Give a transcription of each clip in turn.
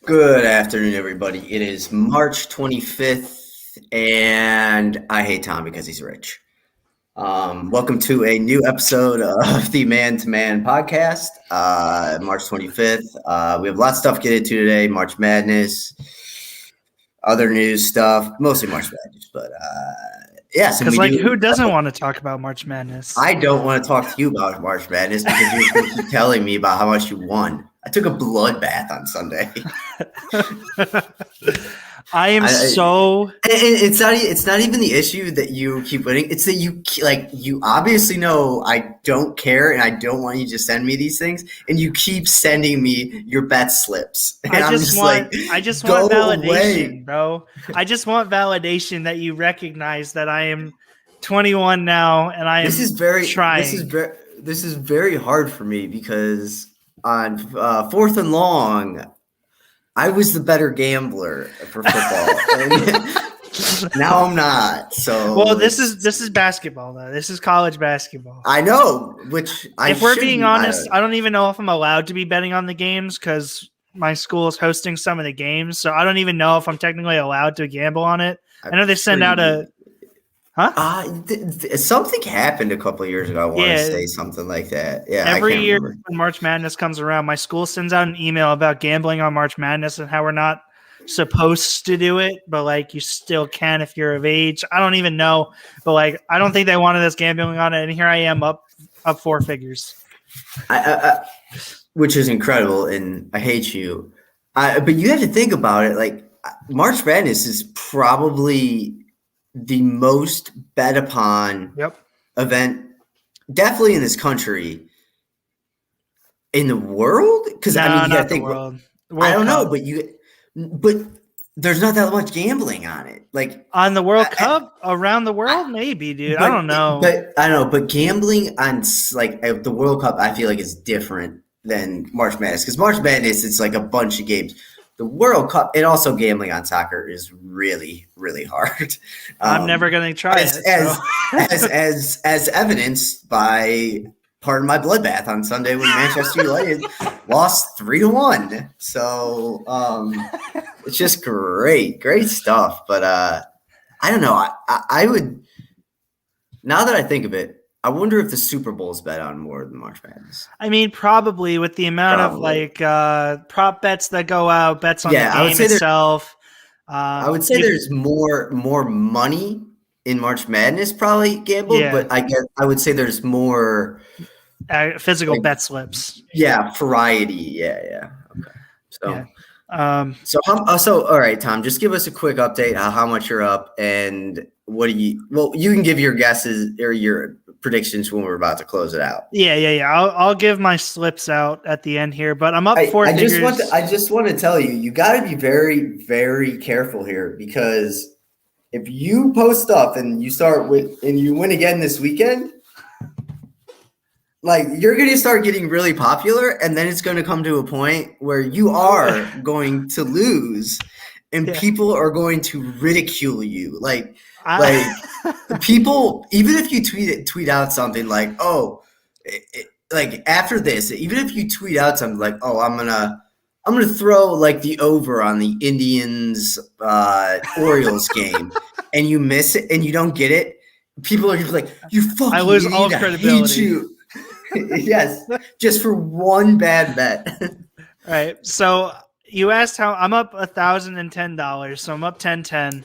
Good afternoon, everybody. It is March 25th, and I hate Tom because he's rich. Welcome to a new episode of the Man to Man podcast, March 25th. We have lots of stuff to get into today, March Madness, other news stuff, mostly March Madness, but yes. Because, who doesn't want to talk about March Madness? I don't want to talk to you about March Madness because you're supposed to keep telling me about how much you won. I took a bloodbath on Sunday. I am so. It's not even the issue that you keep winning. It's that you obviously know I don't care and I don't want you to send me these things, and you keep sending me your bet slips. And I just want validation, bro. I just want validation that you recognize that I am 21 now and I am trying. This is very hard for me because on 4th and long, I was the better gambler for football. And now I'm not. So well, this is basketball though. This is college basketball. I know. If we're being honest, I don't even know if I'm allowed to be betting on the games because my school is hosting some of the games. So I don't even know if I'm technically allowed to gamble on it. I know they send out a. Huh? Something happened a couple of years ago. I want to say something like that. Yeah. Every year when March Madness comes around, my school sends out an email about gambling on March Madness and how we're not supposed to do it, but you still can if you're of age. I don't even know, but I don't think they wanted us gambling on it, and here I am up four figures. Which is incredible, and I hate you. But you have to think about it. March Madness is probably the most bet upon event, definitely in this country, in the world. Because you gotta think. World I don't know, but there's not that much gambling on it. On the World Cup around the world, maybe, dude. I don't know. But I don't know. But gambling on the World Cup, I feel like is different than March Madness because March Madness it's a bunch of games. The World Cup and also gambling on soccer is really, really hard. I'm never going to try it. As evidenced by part of my bloodbath on Sunday when Manchester United lost 3-1. So it's just great stuff. But I don't know. I would, now that I think of it, I wonder if the Super Bowl is bet on more than March Madness. I mean, probably with the amount of prop bets that go out, bets on the game itself. I would say there's more money in March Madness probably gambled, but I would say there's more physical bet slips. Yeah, variety. Yeah. Okay. So all right, Tom, just give us a quick update on how much you're up and you can give your guesses or your predictions when we're about to close it out. Yeah. I'll give my slips out at the end here, but I'm up four figures. I just want to tell you got to be very, very careful here because if you post stuff and you win again this weekend, you're going to start getting really popular, and then it's going to come to a point where you are going to lose, and people are going to ridicule you. People, even if you tweet out something after this, even if you tweet out something I'm gonna throw the over on the Indians Orioles game, and you miss it and you don't get it, people are just you fucking I lose idiot, all credibility. I hate you. Yes, just for one bad bet. All right, so you asked how I'm up $1,010, so I'm up 1010.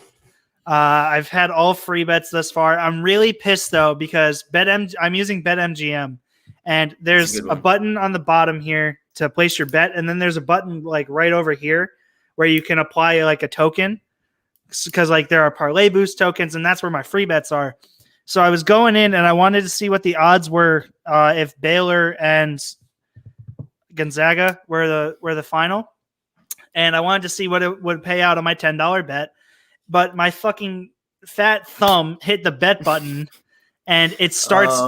I've had all free bets thus far. I'm really pissed though because I'm using BetMGM, and there's a button on the bottom here to place your bet, and then there's a button right over here where you can apply a token because there are parlay boost tokens, and that's where my free bets are. So I was going in and I wanted to see what the odds were if Baylor and Gonzaga were the final, and I wanted to see what it would pay out on my $10 bet. But my fucking fat thumb hit the bet button, and it starts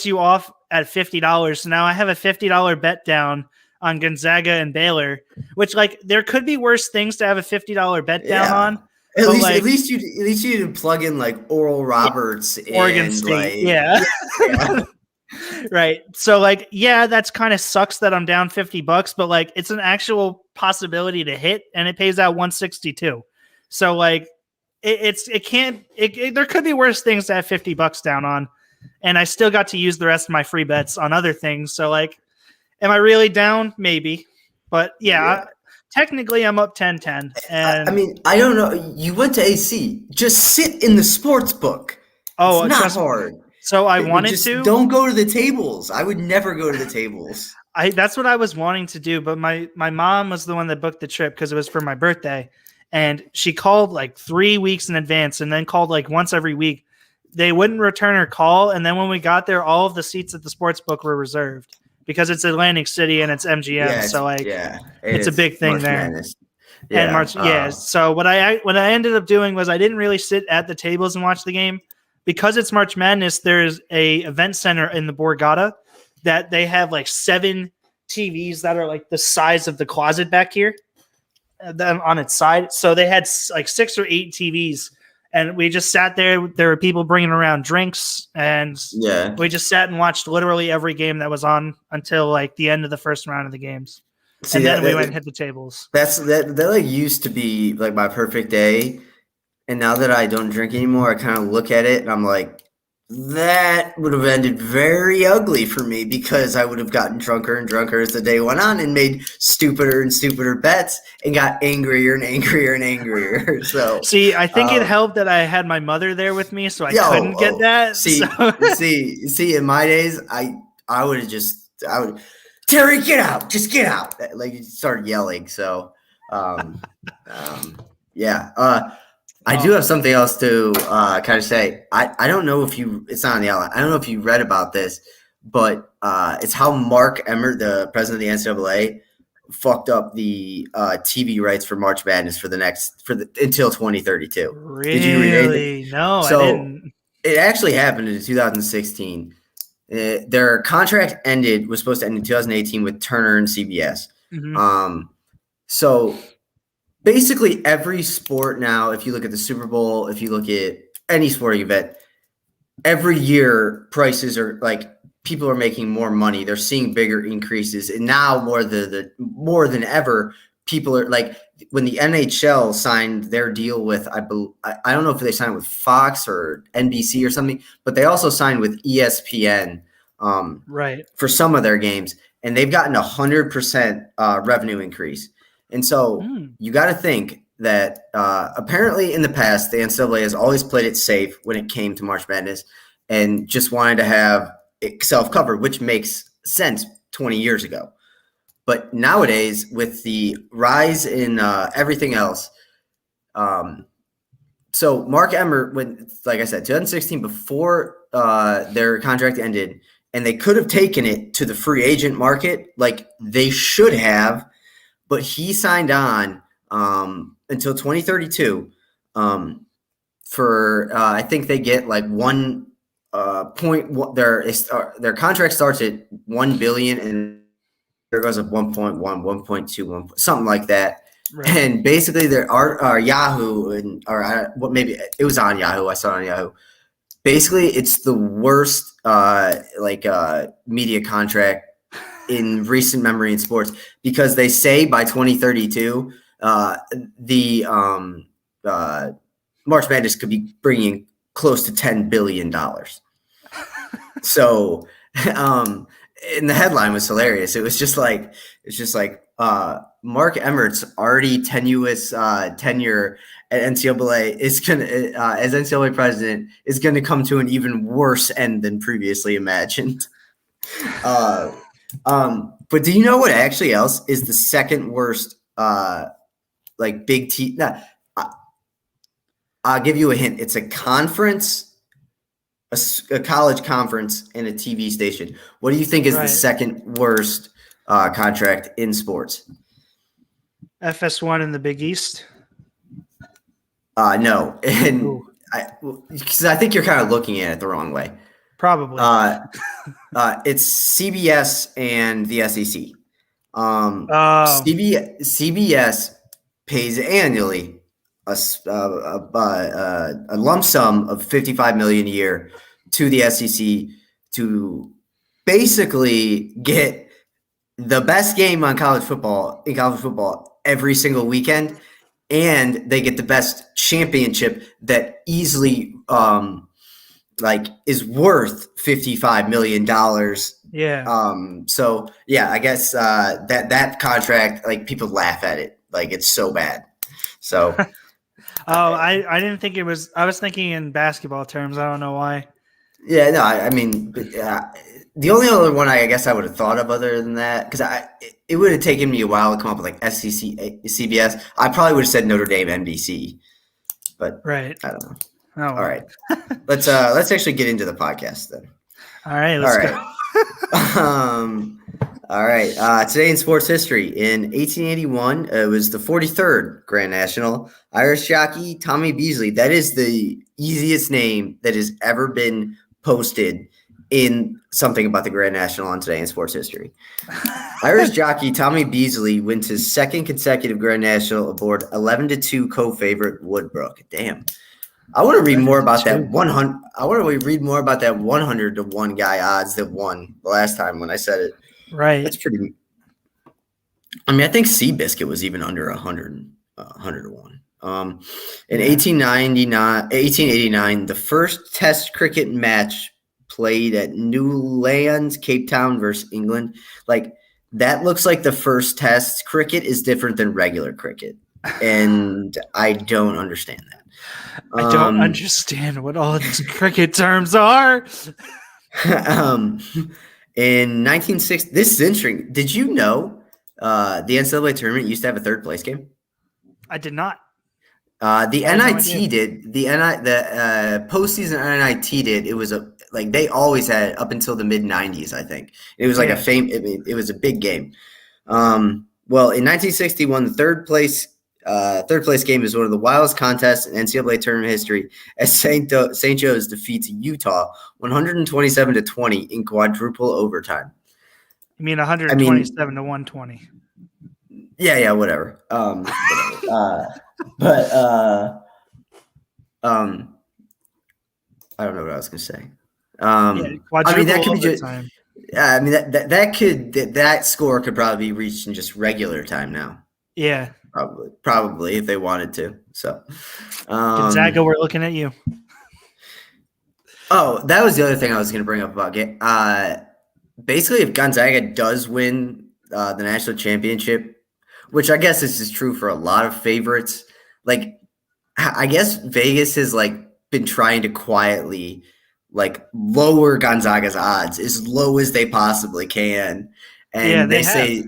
you off at $50. So now I have a $50 bet down on Gonzaga and Baylor, which there could be worse things to have a $50 bet down on. At least you didn't plug in Oral Roberts, Oregon State. Yeah. Right. So like, yeah, that's kind of sucks that I'm down $50, but like it's an actual possibility to hit and it pays out 162. So like there could be worse things to have $50 down on. And I still got to use the rest of my free bets on other things. So like, am I really down? Maybe. But yeah. Technically I'm up 10-10. And I mean, I don't know. You went to AC. Just sit in the sports book. It's not hard. So I wanted to. Don't go to the tables. I would never go to the tables. That's what I was wanting to do, but my mom was the one that booked the trip because it was for my birthday, and she called like 3 weeks in advance, and then called like once every week. They wouldn't return her call, and then when we got there, all of the seats at the sports book were reserved because it's Atlantic City and it's MGM. So like, it's a big thing there. Madness. Yeah, and March, So what I ended up doing was I didn't really sit at the tables and watch the game. Because it's March Madness, there's a event center in the Borgata that they have like 7 TVs that are like the size of the closet back here on its side. So they had like 6 or 8 TVs, and we just sat there. There were people bringing around drinks, and we just sat and watched literally every game that was on until like the end of the first round of the games. And then we went and hit the tables. That like used to be like my perfect day. And now that I don't drink anymore, I kind of look at it and I'm like, that would have ended very ugly for me because I would have gotten drunker and drunker as the day went on and made stupider and stupider bets and got angrier and angrier and angrier. So see, I think it helped that I had my mother there with me, so I couldn't get that. See, in my days, I would have Terry, get out, just get out. Like you started yelling. So, I do have something else to kind of say. I don't know if it's not on the outline. I don't know if you read about this, but it's how Mark Emmert, the president of the NCAA, fucked up the TV rights for March Madness until 2032. Really? Did you read anything? No, I didn't. It actually happened in 2016. Their contract was supposed to end in 2018 with Turner and CBS. Mm-hmm. So basically every sport now, if you look at the Super Bowl, if you look at any sporting event, every year prices are like people are making more money. They're seeing bigger increases. And now more than ever, people are like when the NHL signed their deal with, I don't know if they signed with Fox or NBC or something, but they also signed with ESPN for some of their games. And they've gotten 100% revenue increase. And so you got to think that apparently in the past, the NCAA has always played it safe when it came to March Madness and just wanted to have it self-covered, which makes sense 20 years ago. But nowadays, with the rise in everything else, so Mark Emmert, like I said, 2016, before their contract ended, and they could have taken it to the free agent market, like they should have, but he signed on until 2032 for I think they get like 1 point. Their contract starts at $1 billion and there goes up 1.1, 1.2, something like that. Right. And basically, there are Yahoo maybe it was on Yahoo. I saw it on Yahoo. Basically, it's the worst media contract in recent memory in sports because they say by 2032 the March Madness could be bringing close to $10 billion. So and the headline was hilarious. It was just like Mark Emmert's already tenuous tenure at NCAA is gonna as NCAA president is gonna come to an even worse end than previously imagined. But do you know what actually else is the second worst Big T? I'll give you a hint. It's a conference, a college conference, and a TV station. What do you think is the second worst contract in sports? FS1 in the Big East? No. And because I think you're kind of looking at it the wrong way. Probably. It's CBS and the SEC. CBS pays annually a lump sum of $55 million a year to the SEC to basically get the best game in college football every single weekend, and they get the best championship that easily is worth $55 million. Yeah. So yeah, I guess that contract, like, people laugh at it, like it's so bad. So I didn't think it was. I was thinking in basketball terms. I don't know why. yeah, no, I mean, the only other one I guess I would have thought of other than that, because it would have taken me a while to come up with like SEC, CBS. I probably would have said Notre Dame, NBC, but Right. I don't know. Oh, All right, let's actually get into the podcast then. All right, let's go. All right. Today in sports history, in 1881, it was the 43rd Grand National. Irish jockey Tommy Beasley. That is the easiest name that has ever been posted in something about the Grand National on Today in sports history. Irish jockey Tommy Beasley wins his second consecutive Grand National aboard 11-2 co-favorite Woodbrook. Damn. I want to read more about that 100. I want to read more about that 100-1 guy odds that won the last time when I said it. Right. That's pretty. I mean, I think Seabiscuit was even under 100 to 1. In 1889, the first Test cricket match played at Newlands, Cape Town versus England. Like, that looks like the first Test cricket is different than regular cricket, and I don't understand that. I don't understand what all these cricket terms are. In 1960, this is interesting. Did you know the NCAA tournament used to have a third place game? I did not. The NIT did. The postseason NIT did. It was they always had it up until the mid 90s, I think. It was like it was a big game. Well, in 1961, the third place game is one of the wildest contests in NCAA tournament history, as St. Joe's defeats Utah 127-20 in quadruple overtime. You mean 127 to 120? Yeah, whatever. But I don't know what I was going to say. I mean, that could be just. I mean, that score could probably be reached in just regular time now. Yeah. Probably if they wanted to. So, Gonzaga, we're looking at you. Oh, that was the other thing I was going to bring up about it. Basically, if Gonzaga does win the national championship, which I guess this is true for a lot of favorites, like, I guess Vegas has been trying to quietly lower Gonzaga's odds as low as they possibly can, and they say.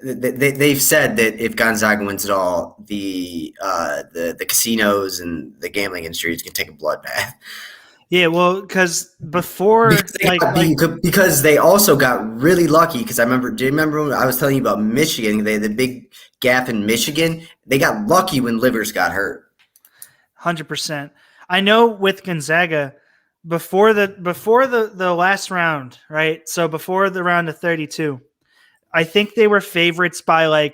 They've said that if Gonzaga wins it all, the casinos and the gambling industry is going to take a bloodbath. Yeah, well, because they also got really lucky. Because do you remember when I was telling you about Michigan? They had the big gap in Michigan. They got lucky when Livers got hurt. 100%. I know with Gonzaga before the last round, right? So before the round of 32. I think they were favorites by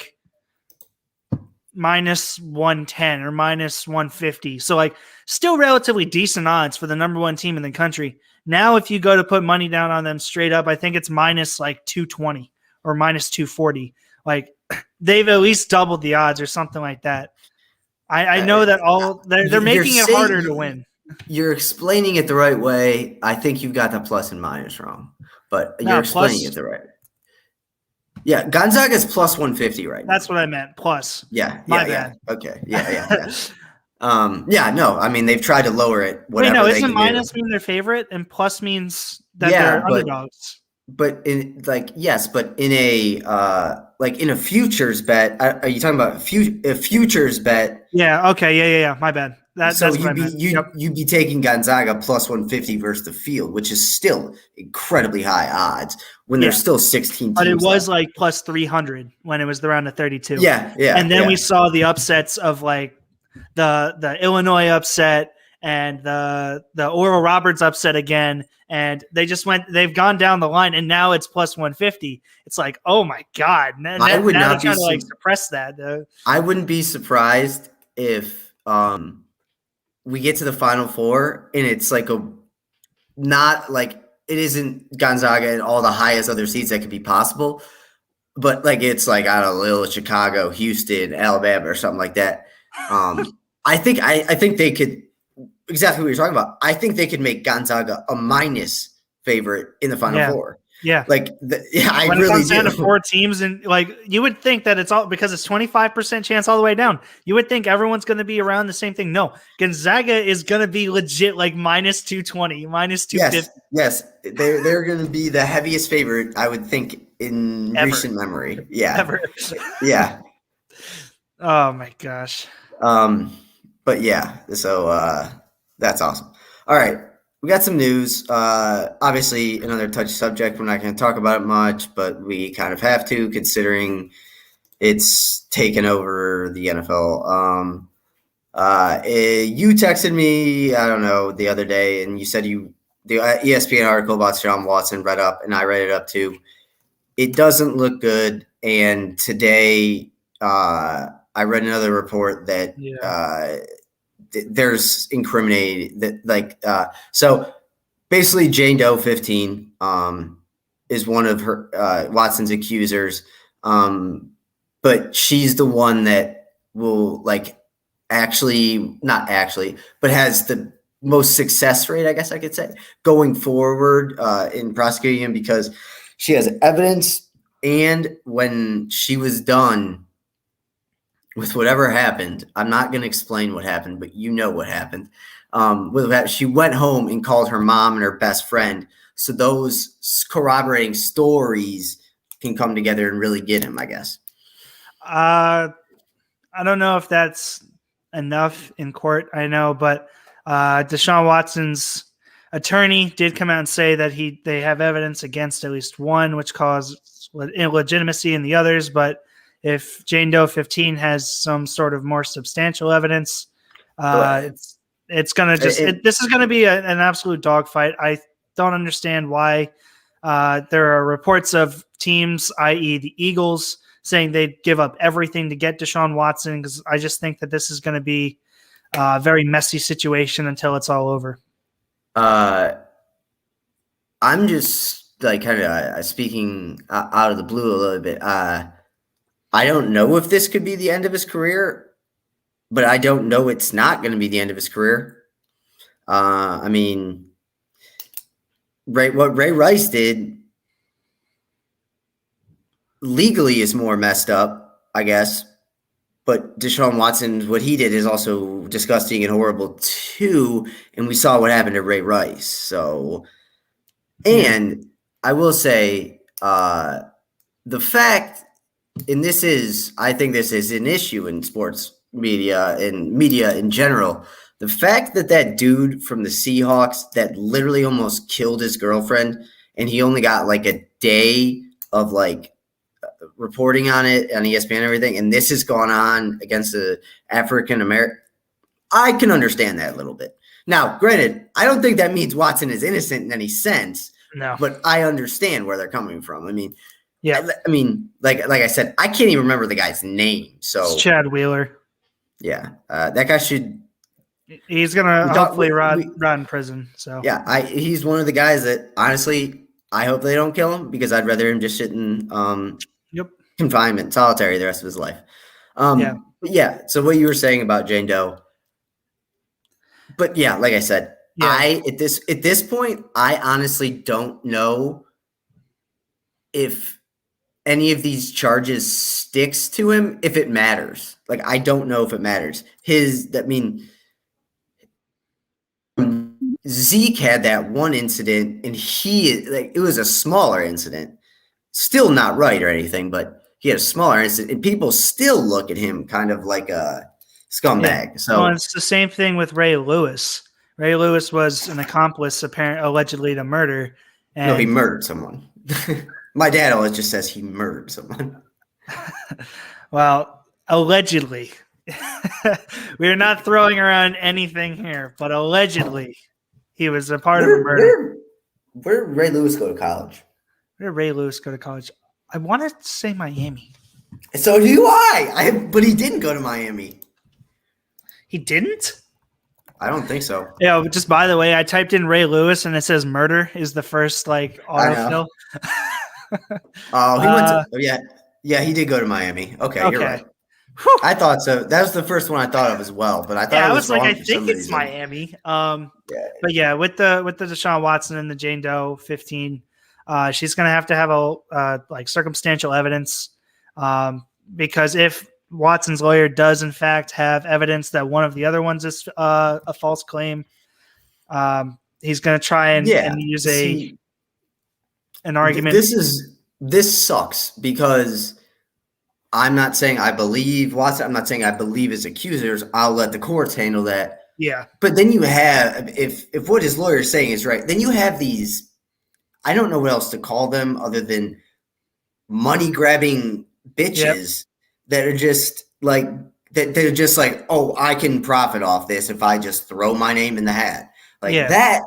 minus 110 or minus 150. So still relatively decent odds for the number one team in the country. Now, if you go to put money down on them straight up, I think it's minus 220 or minus 240. They've at least doubled the odds or something like that. I know that they're making it harder to win. You're explaining it the right way. I think you've got the plus and minus wrong, but you're explaining it the right way. Yeah, Gonzaga's plus 150 right now. That's what I meant. Plus. Yeah. My bad. Okay. Yeah. No, I mean, they've tried to lower it. Wait, no, isn't minus mean their favorite and plus means that they're underdogs? But in yes, but in a in a futures bet, are you talking about a futures bet? Yeah. Okay. Yeah. My bad. That's what I meant. You'd be taking Gonzaga plus 150 versus the field, which is still incredibly high odds when there's still 16 teams. But it was plus 300 when it was the round of 32. Yeah. And then we saw the upsets of the Illinois upset and the Oral Roberts upset again, and they've gone down the line, and now it's plus 150. It's oh my God. I would not trying to suppress that though. I wouldn't be surprised if we get to the Final Four and it's it isn't Gonzaga and all the highest other seeds that could be possible, but like it's like I don't know, little Chicago, Houston, Alabama, or something like that. I think they could exactly what you're talking about. I think they could make Gonzaga a minus favorite in the Final Four. Yeah. Like, I when really it comes do. down to 4 teams, and like you would think that it's all because it's 25% chance all the way down. You would think everyone's going to be around the same thing. No, Gonzaga is going to be legit like minus 220, minus 250. Yes, they're going to be the heaviest favorite, I would think, in recent memory. Yeah, ever. Yeah. Oh my gosh. But yeah, so that's awesome. All right. We got some news. Obviously, another touchy subject. We're not going to talk about it much, but we kind of have to, considering it's taken over the NFL. You texted me, I don't know, the other day, and you said the ESPN article about Deshaun Watson read up, and I read it up too. It doesn't look good. And today, I read another report that there's incriminating that so basically Jane Doe 15 is one of her Watson's accusers, but she's the one that will not actually but has the most success rate, I guess I could say, going forward in prosecuting him, because she has evidence, and when she was done with whatever happened, I'm not going to explain what happened, but you know what happened. She went home and called her mom and her best friend, so those corroborating stories can come together and really get him, I guess. I don't know if that's enough in court. I know, but Deshaun Watson's attorney did come out and say that they have evidence against at least one, which caused illegitimacy in the others, but if Jane Doe 15 has some sort of more substantial evidence, it's going to this is going to be an absolute dogfight. I don't understand why there are reports of teams, i.e. the Eagles, saying they'd give up everything to get Deshaun Watson, because I just think that this is going to be a very messy situation until it's all over. I'm just kind of speaking out of the blue a little bit. I don't know if this could be the end of his career, but I don't know it's not going to be the end of his career. I mean, what Ray Rice did legally is more messed up, I guess. But Deshaun Watson, what he did is also disgusting and horrible too. And we saw what happened to Ray Rice. So, and I will say, the fact, and I think this is an issue in sports media and media in general. The fact that dude from the Seahawks that literally almost killed his girlfriend, and he only got like a day of reporting on it on ESPN and everything, and this has gone on against the African American. I can understand that a little bit. Now, granted, I don't think that means Watson is innocent in any sense. No, but I understand where they're coming from. I mean, yeah. I mean, like I said, I can't even remember the guy's name. So it's Chad Wheeler. Yeah, that guy should. He's gonna hopefully rot in prison. So yeah, he's one of the guys that honestly I hope they don't kill him, because I'd rather him just sit in confinement, solitary, the rest of his life. But yeah. So what you were saying about Jane Doe, but yeah, like I said, at this point, I honestly don't know if any of these charges sticks to him, if it matters. I don't know if it matters. Zeke had that one incident, and it was a smaller incident, still not right or anything, but he had a smaller incident, and people still look at him kind of like a scumbag. Yeah. So it's the same thing with Ray Lewis. Ray Lewis was an accomplice, allegedly, to murder. No, he murdered someone. My dad always just says he murdered someone. Well, allegedly. We're not throwing around anything here, but allegedly he was a part of a murder. Where did Ray Lewis go to college? Where did Ray Lewis go to college? I want to say Miami. So do I. But he didn't go to Miami. He didn't? I don't think so. Yeah, just by the way, I typed in Ray Lewis and it says murder is the first like I know. autofill. Oh, he went to yeah, he did go to Miami. Okay, you're Okay. right. I thought so. That was the first one I thought of as well, but I thought Yeah, it I was was like, I wrong for think some it's reason. Miami. Yeah. But yeah, with the Deshaun Watson and the Jane Doe 15, she's gonna have to have a like circumstantial evidence. Because if Watson's lawyer does in fact have evidence that one of the other ones is a false claim, he's gonna try and use an argument. This sucks because I'm not saying I believe Watson. I'm not saying I believe his accusers. I'll let the courts handle that. Yeah. But then you have, if what his lawyer is saying is right, then you have these, I don't know what else to call them other than money grabbing bitches that are just like, they're just like, oh, I can profit off this if I just throw my name in the hat. Like that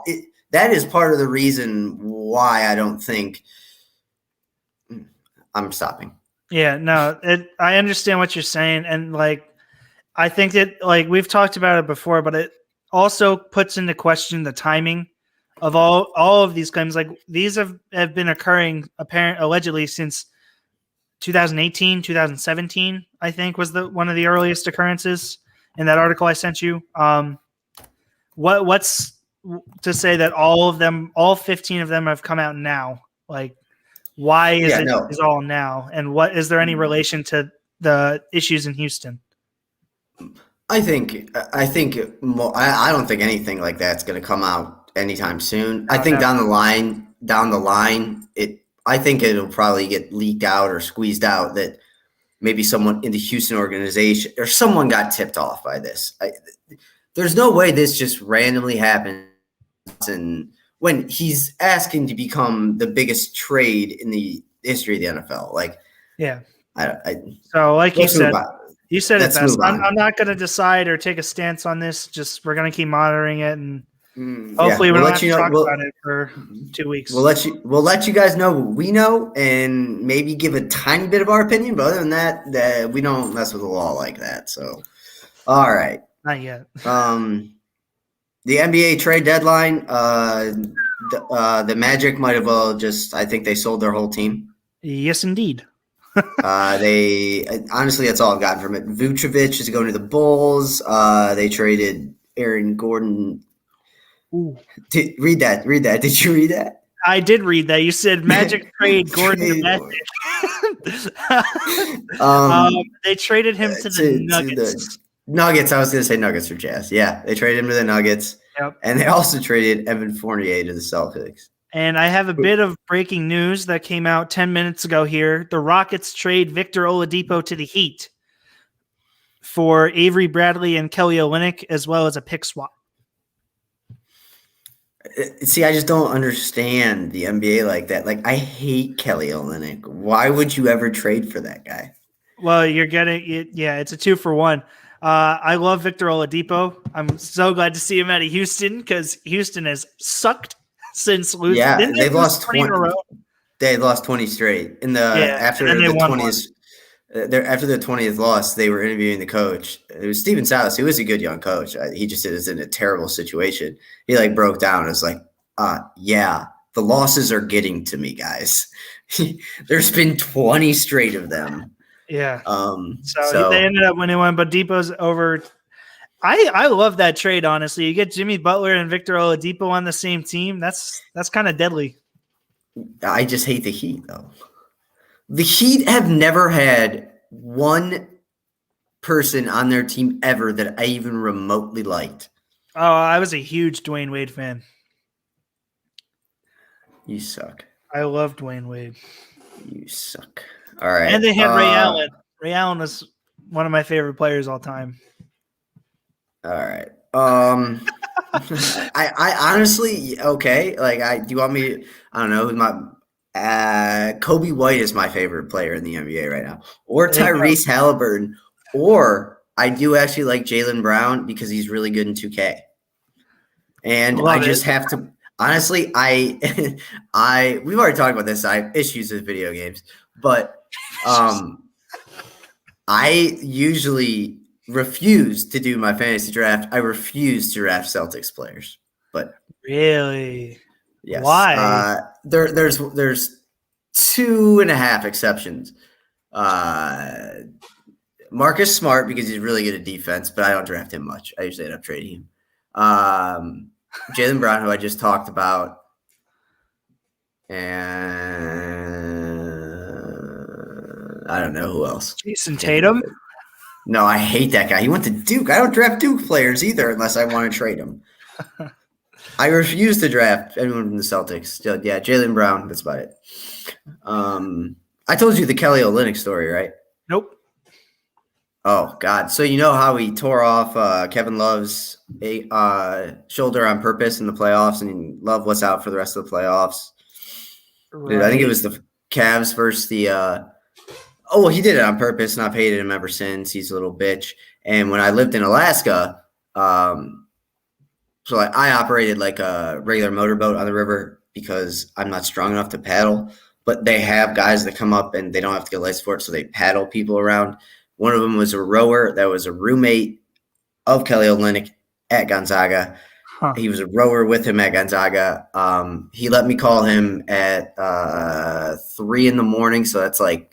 is part of the reason why I don't think I'm stopping. Yeah, no, I understand what you're saying. And like, I think that like we've talked about it before, but it also puts into question the timing of all of these claims. Like these have been occurring allegedly since 2018, 2017, I think was one of the earliest occurrences in that article I sent you. What's to say that all 15 of them have come out now? Like, why is is all now? And what is there any relation to the issues in Houston? I don't think anything like that's going to come out anytime soon. I think down the line, I think it'll probably get leaked out or squeezed out that maybe someone in the Houston organization or someone got tipped off by this. There's no way this just randomly happens. And when he's asking to become the biggest trade in the history of the NFL, like, yeah. So like you said it best. I'm not going to decide or take a stance on this. Just we're going to keep monitoring it, and hopefully we don't have to talk about it for 2 weeks. We'll let you guys know what we know, and maybe give a tiny bit of our opinion. But other than that, we don't mess with the law like that. So, all right, not yet. The NBA trade deadline. The Magic might have well just. I think they sold their whole team. Yes, indeed. They honestly, that's all I've gotten from it. Vucevic is going to the Bulls. They traded Aaron Gordon. Ooh. Read that. Did you read that? I did read that. You said Magic trade Gordon to Magic. They traded him to the Nuggets. Nuggets. I was going to say Nuggets or Jazz. Yeah, they traded him to the Nuggets. Yep. And they also traded Evan Fournier to the Celtics. And I have a bit of breaking news that came out 10 minutes ago here. The Rockets trade Victor Oladipo to the Heat for Avery Bradley and Kelly Olynyk, as well as a pick swap. See, I just don't understand the NBA like that. Like, I hate Kelly Olynyk. Why would you ever trade for that guy? Well, you're getting it. Yeah, it's a 2-for-1. I love Victor Oladipo. I'm so glad to see him out of Houston because Houston has sucked since losing. Yeah, they've lost 20 in a row. They lost 20 straight after the 20th. After the 20th loss, they were interviewing the coach. It was Steven Silas, who was a good young coach. He just is in a terrible situation. He like broke down. It was like, yeah, the losses are getting to me, guys. There's been 20 straight of them. Yeah. So they ended up winning one, but Depot's over. I love that trade, honestly. You get Jimmy Butler and Victor Oladipo on the same team. That's kind of deadly. I just hate the Heat, though. The Heat have never had one person on their team ever that I even remotely liked. Oh, I was a huge Dwayne Wade fan. You suck. I love Dwayne Wade. You suck. All right. And they had Ray Allen. Ray Allen was one of my favorite players all time. All right. I honestly, okay. Like, do you want me? I don't know. Who's my Kobe White is my favorite player in the NBA right now, or Tyrese Halliburton, or I do actually like Jaylen Brown because he's really good in 2K. And I just have to honestly, we've already talked about this. I have issues with video games, but I usually refused to do my fantasy draft. I refused to draft Celtics players. But really, yes, why? there's 2.5 exceptions. Marcus Smart, because he's really good at defense, but I don't draft him much. I usually end up trading him. Jaylen Brown, who I just talked about, and I don't know who else. Jason Tatum? No, I hate that guy. He went to Duke. I don't draft Duke players either unless I want to trade them. I refuse to draft anyone from the Celtics. Yeah, Jaylen Brown. That's about it. I told you the Kelly Olynyk story, right? Nope. Oh, God. So you know how he tore off Kevin Love's shoulder on purpose in the playoffs, and Love was out for the rest of the playoffs? Right. Dude, I think it was the Cavs versus the he did it on purpose, and I've hated him ever since. He's a little bitch. And when I lived in Alaska, I operated like a regular motorboat on the river because I'm not strong enough to paddle. But they have guys that come up and they don't have to get licensed for it, so they paddle people around. One of them was a rower that was a roommate of Kelly Olynyk at Gonzaga. Huh. He was a rower with him at Gonzaga. He let me call him at 3 a.m. So that's like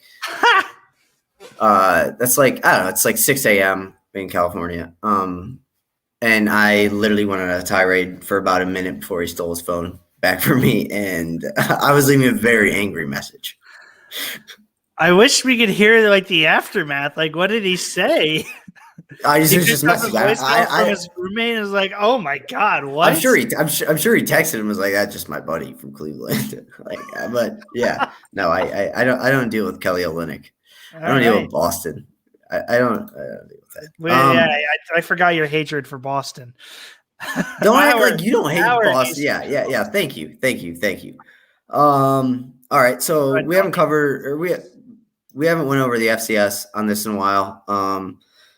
I don't know, it's like 6 a.m. in California. And I literally went on a tirade for about a minute before he stole his phone back from me, and I was leaving a very angry message. I wish we could hear like the aftermath. Like, what did he say? I just messaged from his roommate and was like, "Oh my God, what?" I'm sure he texted him and was like, "That's just my buddy from Cleveland." But yeah, no, I don't deal with Kelly Olynyk. I don't deal with Boston. I don't deal with that. I forgot your hatred for Boston. Don't act like you don't hate Boston. Yeah. Thank you. All right, so we haven't covered, or we haven't went over the FCS on this in a while.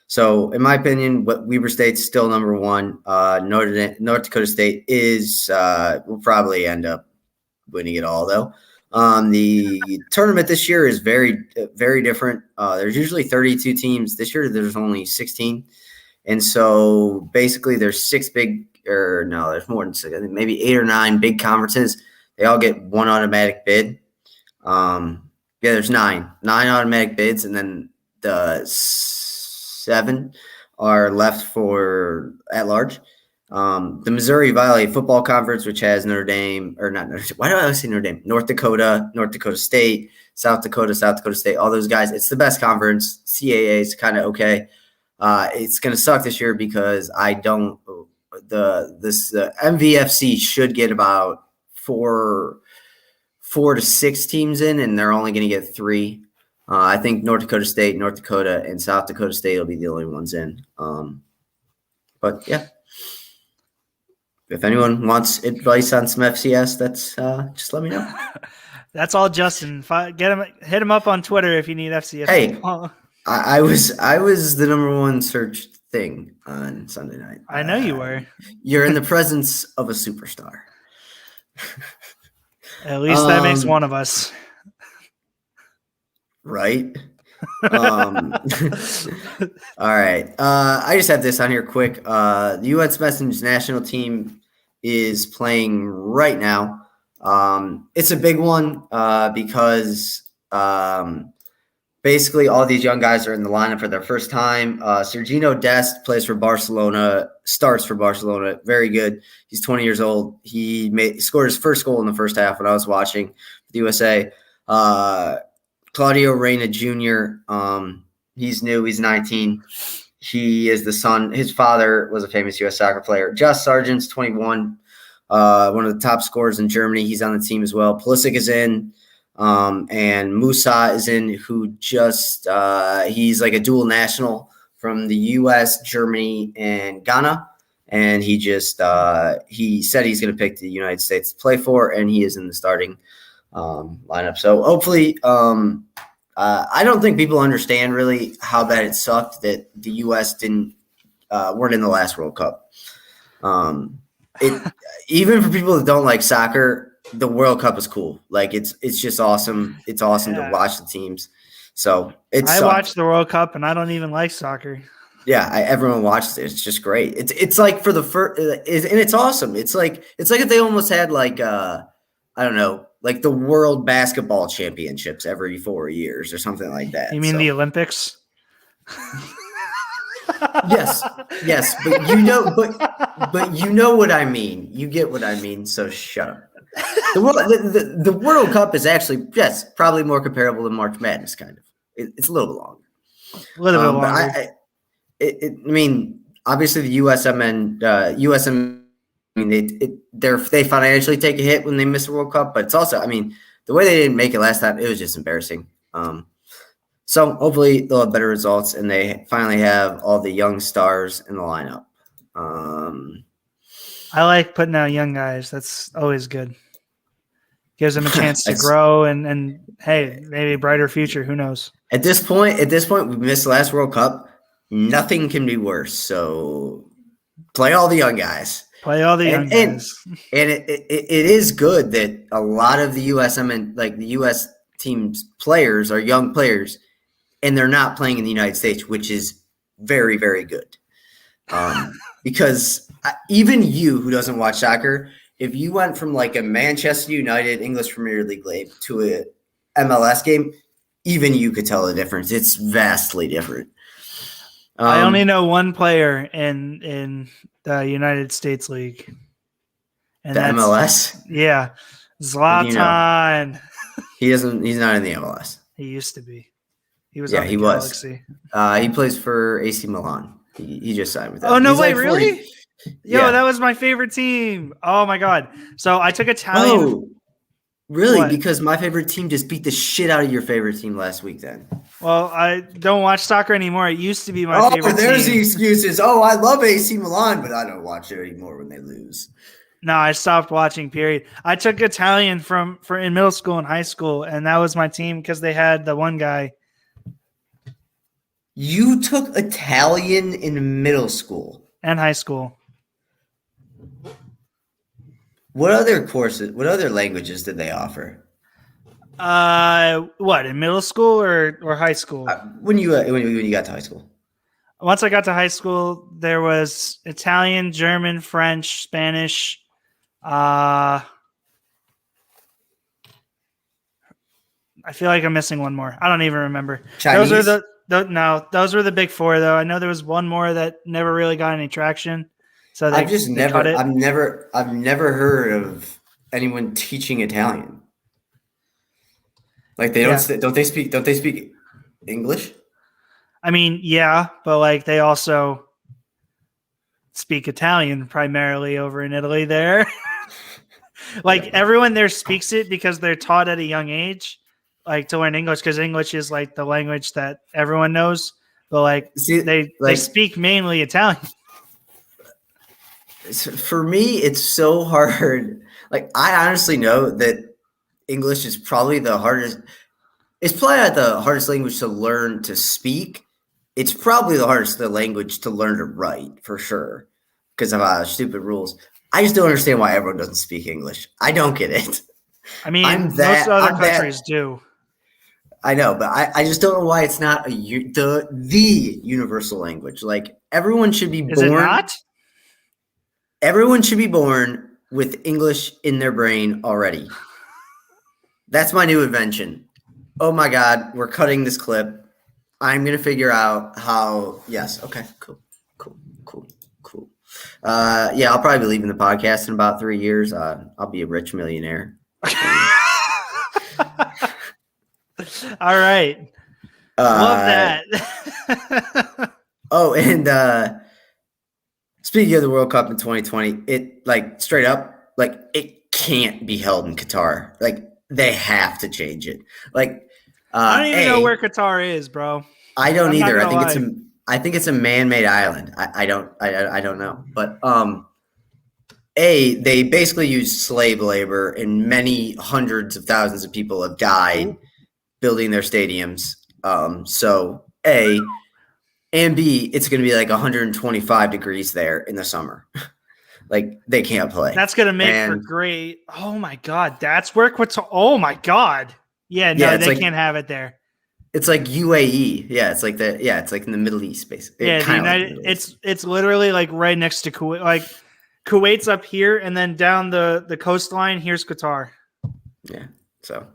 So in my opinion, Weber State's still number one. North Dakota State will probably end up winning it all, though. The tournament this year is very, very different. There's usually 32 teams. This year, there's only 16. And so basically there's there's more than 6, I think maybe 8 or 9 big conferences. They all get one automatic bid. There's 9 automatic bids, and then the 7 are left for at large. The Missouri Valley Football Conference, which has Notre Dame, or not Notre Dame. Why do I always say Notre Dame? North Dakota State, South Dakota State, all those guys. It's the best conference. CAA is kind of okay. It's going to suck this year because the MVFC should get about 4 to 6 teams in, and they're only going to get 3. I think North Dakota State, North Dakota, and South Dakota State will be the only ones in. But yeah, if anyone wants advice on some FCS, that's just let me know. That's all, Justin. Hit him up on Twitter if you need FCS. Hey, I was the number 1 search thing on Sunday night. I know you were. You're in the presence of a superstar. At least that makes one of us. Right? All right. I just have this on here quick. The U.S. men's national team is playing right now. It's a big one because basically all these young guys are in the lineup for their first time. Sergino Dest starts for Barcelona. Very good. He's 20 years old. He scored his first goal in the first half when I was watching the USA. Claudio Reyna Jr., he's new. He's 19. He is the son. His father was a famous U.S. soccer player. Josh Sargent's 21, one of the top scorers in Germany. He's on the team as well. Pulisic is in, and Musa is in, who just he's like a dual national from the U.S., Germany, and Ghana. And he said he's going to pick the United States to play for, and he is in the starting lineup. So hopefully, I don't think people understand really how bad it sucked that the U.S. weren't in the last World Cup. Even for people that don't like soccer, the World Cup is cool. Like it's just awesome. It's awesome to watch the teams. So I watched the World Cup and I don't even like soccer. everyone watches it. It's just great. It's like for the first, and it's awesome. It's like if they almost had like I don't know, like the World Basketball Championships every 4 years or something like that. You mean the Olympics? Yes, but you know what I mean. You get what I mean. So shut up. The World Cup is actually probably more comparable to March Madness. Kind of. It's a little bit longer. A little bit longer. I mean, obviously the USM. I mean, they financially take a hit when they miss the World Cup, but it's also, I mean, the way they didn't make it last time, it was just embarrassing. So hopefully they'll have better results, and they finally have all the young stars in the lineup. I like putting out young guys. That's always good. Gives them a chance to grow and hey, maybe a brighter future. Who knows? At this point, we missed the last World Cup. Nothing can be worse. So play all the young guys. Play all the young guys. And it is good that a lot of the USM and like the US team's players are young players, and they're not playing in the United States, which is very, very good. Because even you who doesn't watch soccer, if you went from like a Manchester United English Premier League game to a MLS game, even you could tell the difference. It's vastly different. I only know one player in the United States League. And that's MLS? Yeah. Zlatan. You know, he's not in the MLS. He used to be. He was on the Galaxy. He plays for AC Milan. He just signed with them. Oh, no way, like really? Yo, that was my favorite team. Oh my God. So I took Italian. Oh, really? What? Because my favorite team just beat the shit out of your favorite team last week then. Well, I don't watch soccer anymore. It used to be my favorite team. There's the excuses. Oh, I love AC Milan, but I don't watch it anymore when they lose. No, I stopped watching, period. I took Italian in middle school and high school, and that was my team because they had the one guy. You took Italian in middle school? And high school. What other languages did they offer? What, in middle school or high school? When you got to high school? Once I got to high school, there was Italian, German, French, Spanish. I feel like I'm missing one more. I don't even remember. Chinese? Those were the big four, though. I know there was one more that never really got any traction. So I've never heard of anyone teaching Italian. Like don't they speak English? I mean, yeah, but like they also speak Italian primarily over in Italy there. Like everyone there speaks it because they're taught at a young age, like to learn English, because English is like the language that everyone knows. But like they speak mainly Italian. For me, it's so hard. Like I honestly know that English is probably the hardest. It's probably not the hardest language to learn to speak. It's probably the hardest language to learn to write for sure because of stupid rules. I just don't understand why everyone doesn't speak English. I don't get it. I mean, most other countries do. I know, but I just don't know why it's not the universal language. Like everyone should be born. Is it not? Everyone should be born with English in their brain already. That's my new invention. Oh my God, we're cutting this clip. I'm going to figure out how. Yes. Okay, cool. Yeah, I'll probably be leaving the podcast in about 3 years. I'll be a rich millionaire. All right. Love that. Oh, and speaking of the World Cup in 2020, it like straight up, like it can't be held in Qatar. Like they have to change it. Like I don't even know where Qatar is, bro. I don't either. I think it's a man-made island. I don't know. But they basically use slave labor, and many hundreds of thousands of people have died building their stadiums. So A, and B, it's going to be like 125 degrees there in the summer. Like they can't play. That's going to make for great. Oh my God, that's where Qatar. Oh my God. Yeah, no, they can't have it there. It's like UAE. Yeah, it's like that. Yeah, it's like in the Middle East, basically. Yeah, the Kind of like the United. Middle East. It's literally like right next to Kuwait. Like Kuwait's up here, and then down the coastline, here's Qatar. Yeah. So,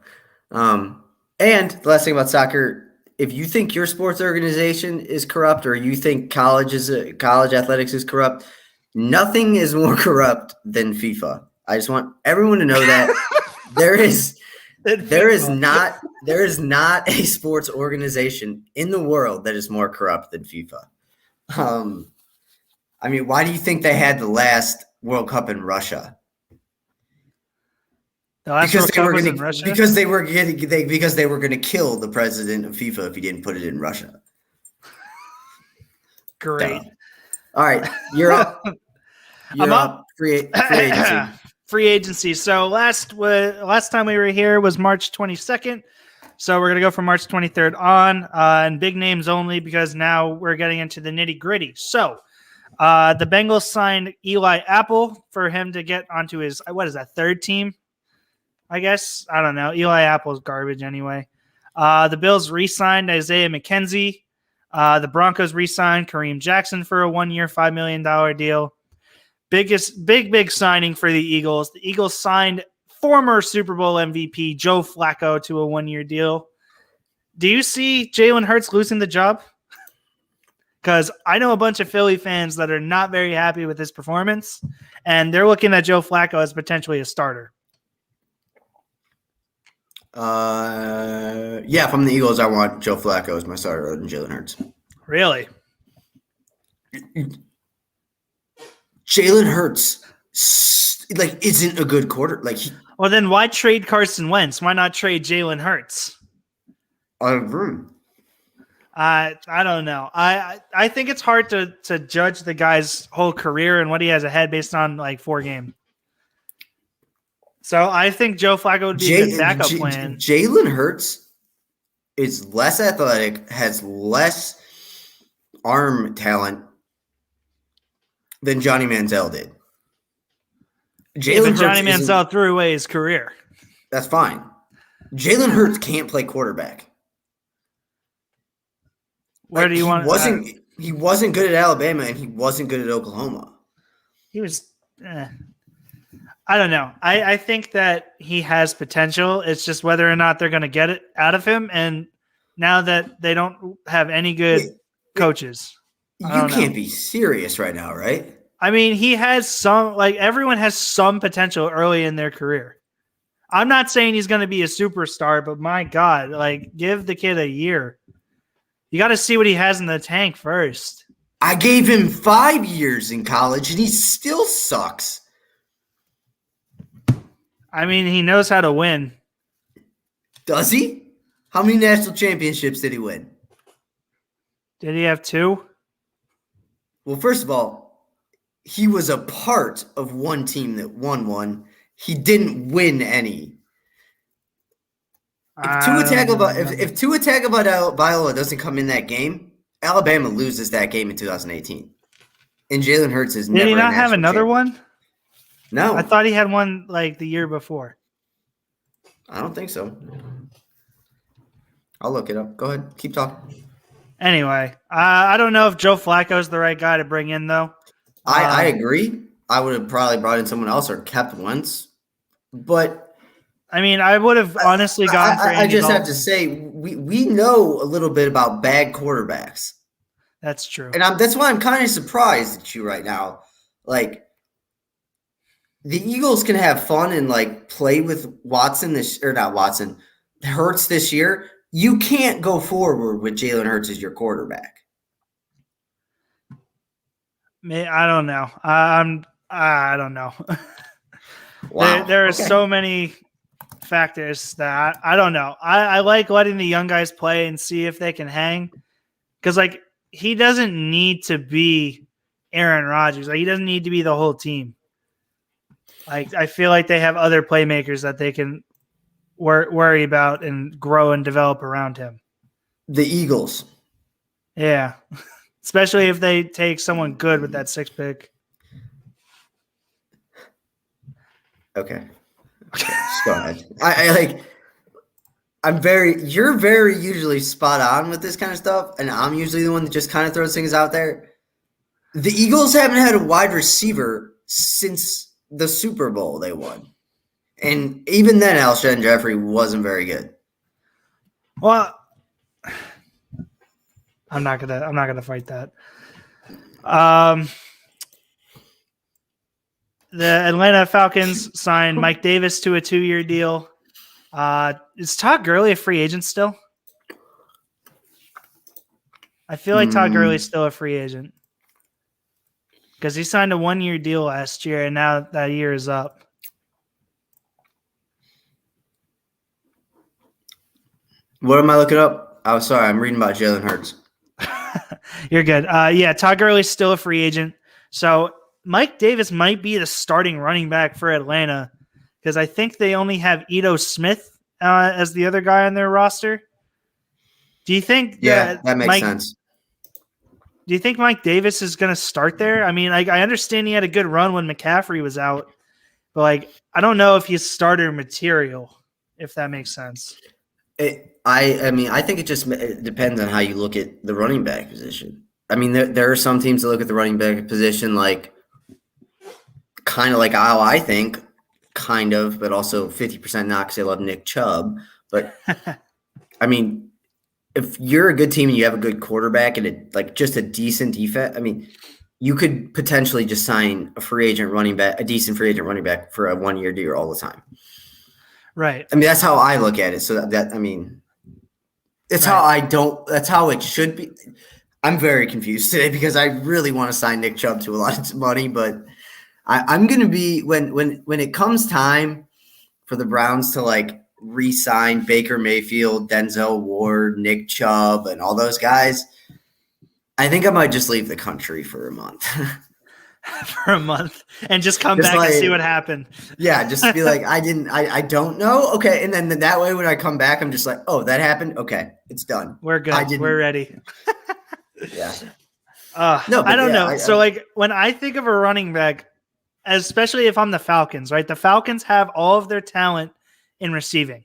and the last thing about soccer, if you think your sports organization is corrupt, or you think college athletics is corrupt, nothing is more corrupt than FIFA. I just want everyone to know that there is not a sports organization in the world that is more corrupt than FIFA. I mean, why do you think they had the last World Cup in Russia? The last World Cup was in Russia? Because they were going to kill the president of FIFA if he didn't put it in Russia. Great. Duh. All right, you're up. I'm up. Free agency. Free agency. So last time we were here was March 22nd. So we're gonna go from March 23rd on, and big names only because now we're getting into the nitty gritty. So the Bengals signed Eli Apple for him to get onto his third team. I guess. I don't know. Eli Apple's garbage anyway. The Bills re-signed Isaiah McKenzie. The Broncos re-signed Kareem Jackson for a 1-year, $5 million deal. Big signing for the Eagles. The Eagles signed former Super Bowl MVP Joe Flacco to a 1-year deal. Do you see Jalen Hurts losing the job? Because I know a bunch of Philly fans that are not very happy with his performance, and they're looking at Joe Flacco as potentially a starter. Yeah, if I'm the Eagles, I want Joe Flacco as my starter rather than Jalen Hurts. Really? Jalen Hurts isn't a good quarter. Well, then why trade Carson Wentz? Why not trade Jalen Hurts? I agree. I don't know. I think it's hard to judge the guy's whole career and what he has ahead based on like 4 games. So I think Joe Flacco would be a good backup plan. Jalen Hurts is less athletic, has less arm talent than Johnny Manziel did. Johnny Manziel threw away his career. That's fine. Jalen Hurts can't play quarterback. Where do you want? He wasn't good at Alabama, and he wasn't good at Oklahoma. He was. I don't know. I think that he has potential. It's just whether or not they're going to get it out of him. And now that they don't have any good coaches, you can't be serious right now, right? I mean, he has everyone has some potential early in their career. I'm not saying he's going to be a superstar, but my God, give the kid a year. You got to see what he has in the tank first. I gave him 5 years in college, and he still sucks. I mean, he knows how to win. Does he? How many national championships did he win? Did he have 2? Well, first of all, he was a part of one team that won one. He didn't win any. If Tua Tagovailoa doesn't come in that game, Alabama loses that game in 2018. And Jalen Hurts is never. Did he not have another one? No. I thought he had one the year before. I don't think so. I'll look it up. Go ahead. Keep talking. Anyway, I don't know if Joe Flacco is the right guy to bring in, though. I agree. I would have probably brought in someone else or kept Wentz. But I mean, I would have honestly gone for Andy I just Dalton. have to say, we know a little bit about bad quarterbacks. That's true. And that's why I'm kind of surprised at you right now. The Eagles can have fun and play with Hurts this year. You can't go forward with Jalen Hurts as your quarterback. I don't know. I don't know. Wow. There are so many factors that I don't know. I like letting the young guys play and see if they can hang. Because he doesn't need to be Aaron Rodgers. He doesn't need to be the whole team. I feel like they have other playmakers that they can worry about and grow and develop around him. The Eagles. Yeah. Especially if they take someone good with that 6th pick. Okay. Just go ahead. You're very usually spot on with this kind of stuff, and I'm usually the one that just kind of throws things out there. The Eagles haven't had a wide receiver since the Super Bowl they won. And even then, Alshon Jeffrey wasn't very good. Well, I'm not gonna fight that. The Atlanta Falcons signed Mike Davis to a 2-year deal. Is Todd Gurley a free agent still? I feel like Todd Gurley's still a free agent because he signed a 1-year deal last year, and now that year is up. What am I looking up? Oh, sorry. I'm reading about Jalen Hurts. You're good. Yeah, Todd Gurley's still a free agent. So Mike Davis might be the starting running back for Atlanta because I think they only have Ito Smith as the other guy on their roster. Do you think that makes sense. Do you think Mike Davis is going to start there? I mean, I understand he had a good run when McCaffrey was out, but I don't know if he's starter material, if that makes sense. I think it depends on how you look at the running back position. I mean, there are some teams that look at the running back position kind of like how I think, kind of, but also 50% not because they love Nick Chubb. But I mean, if you're a good team and you have a good quarterback and just a decent defense, I mean, you could potentially just sign a decent free agent running back for a 1-year deal all the time. Right. I mean, that's how I look at it. So that's right. That's how it should be. I'm very confused today because I really want to sign Nick Chubb to a lot of money, but I'm going to be when it comes time for the Browns to re-sign Baker Mayfield, Denzel Ward, Nick Chubb, and all those guys, I think I might just leave the country for a month. For a month and just come back and see what happened. Yeah, just be like, I don't know. Okay. And then that way when I come back, I'm just like, oh, that happened. Okay, it's done. We're good. We're ready. Yeah. No, I don't know. So when I think of a running back, especially if I'm the Falcons, right? The Falcons have all of their talent in receiving,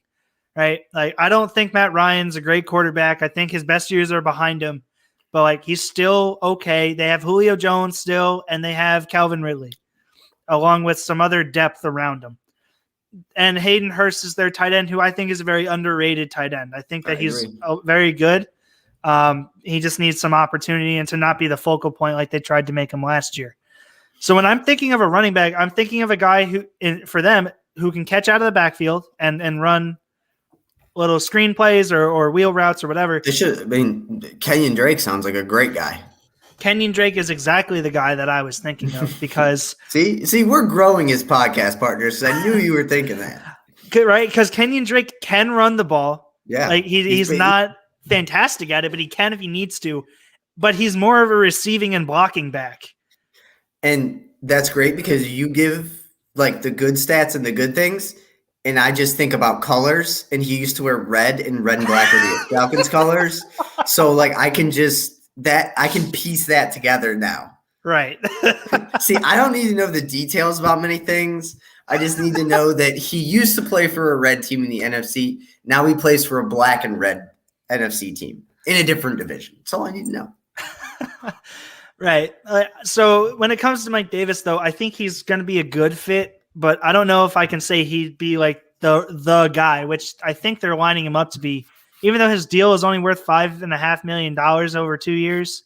right? I don't think Matt Ryan's a great quarterback. I think his best years are behind him. But he's still okay. They have Julio Jones still, and they have Calvin Ridley, along with some other depth around him. And Hayden Hurst is their tight end, who I think is a very underrated tight end. I think that he's very good. He just needs some opportunity and to not be the focal point like they tried to make him last year. So when I'm thinking of a running back, I'm thinking of a guy who can catch out of the backfield and run little screen plays or wheel routes or whatever. Kenyon Drake sounds like a great guy. Kenyon Drake is exactly the guy that I was thinking of because see, we're growing as podcast partners. So I knew you were thinking that, right? Because Kenyon Drake can run the ball. Yeah, he's not fantastic at it, but he can if he needs to. But he's more of a receiving and blocking back, and that's great because you give the good stats and the good things. And I just think about colors, and he used to wear red and black are the Falcons colors. So I can piece that together now. Right. See, I don't need to know the details about many things. I just need to know that he used to play for a red team in the NFC. Now he plays for a black and red NFC team in a different division. That's all I need to know. Right. So when it comes to Mike Davis, though, I think he's going to be a good fit. But I don't know if I can say he'd be the guy, which I think they're lining him up to be. Even though his deal is only worth $5.5 million over 2 years,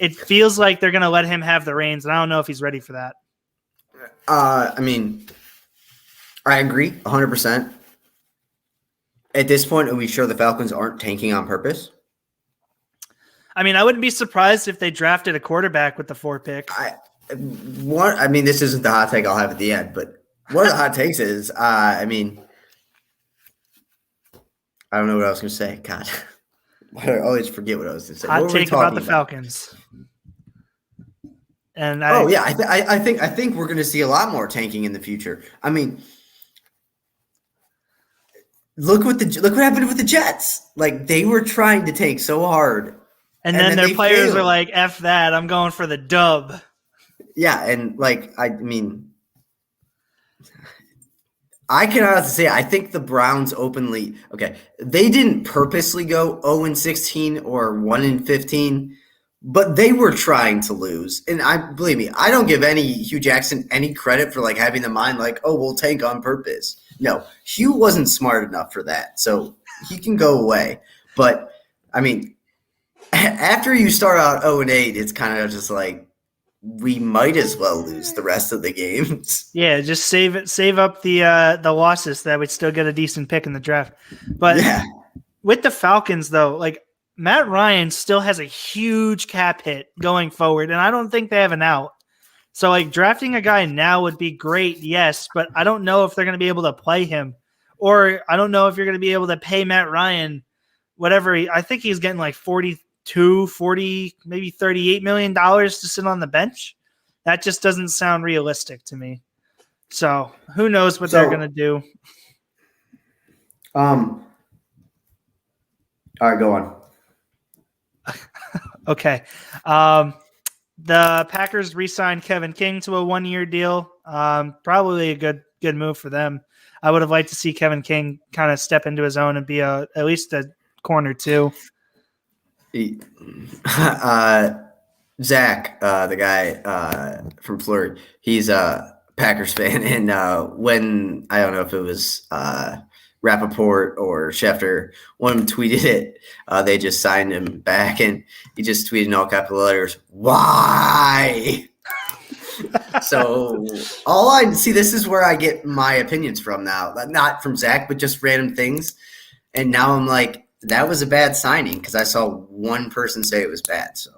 it feels like they're going to let him have the reins, and I don't know if he's ready for that. I agree 100%. At this point, are we sure the Falcons aren't tanking on purpose? I wouldn't be surprised if they drafted a quarterback with the 4 pick. This isn't the hot take I'll have at the end, but one of the hot takes is, I don't know what I was going to say. God, I always forget what I was going to say. Hot take about the Falcons. And I think we're going to see a lot more tanking in the future. Look what happened with the Jets. They were trying to tank so hard, and then their players are like, "F that! I'm going for the dub." Yeah, and I can honestly say I think the Browns openly they didn't purposely go 0-16 or 1-15, but they were trying to lose. And believe me, I don't give Hugh Jackson any credit for like having the mind like, oh, we'll tank on purpose. No, Hugh wasn't smart enough for that, so he can go away. But I mean, after you start out 0-8, it's kind of just like we might as well lose the rest of the games. Yeah, just save up the losses that would still get a decent pick in the draft. But with the Falcons, though, like Matt Ryan still has a huge cap hit going forward, and I don't think they have an out. So like drafting a guy now would be great, yes, but I don't know if they're going to be able to play him, or I don't know if you're going to be able to pay Matt Ryan whatever. I think he's getting like 40, maybe $38 million to sit on the bench. That just doesn't sound realistic to me. So who knows what they're going to do. All right, go on. Okay. The Packers re-signed Kevin King to a 1-year deal. Probably a good move for them. I would have liked to see Kevin King kind of step into his own and be at least a corner two. Zach, the guy from Florida, he's a Packers fan, and when I don't know if it was Rappaport or Schefter, one of them tweeted it. They just signed him back, and he just tweeted in all capital letters, "Why?" So all I see, this is where I get my opinions from now, not from Zach, but just random things. And now I'm like, that was a bad signing because I saw one person say it was bad. So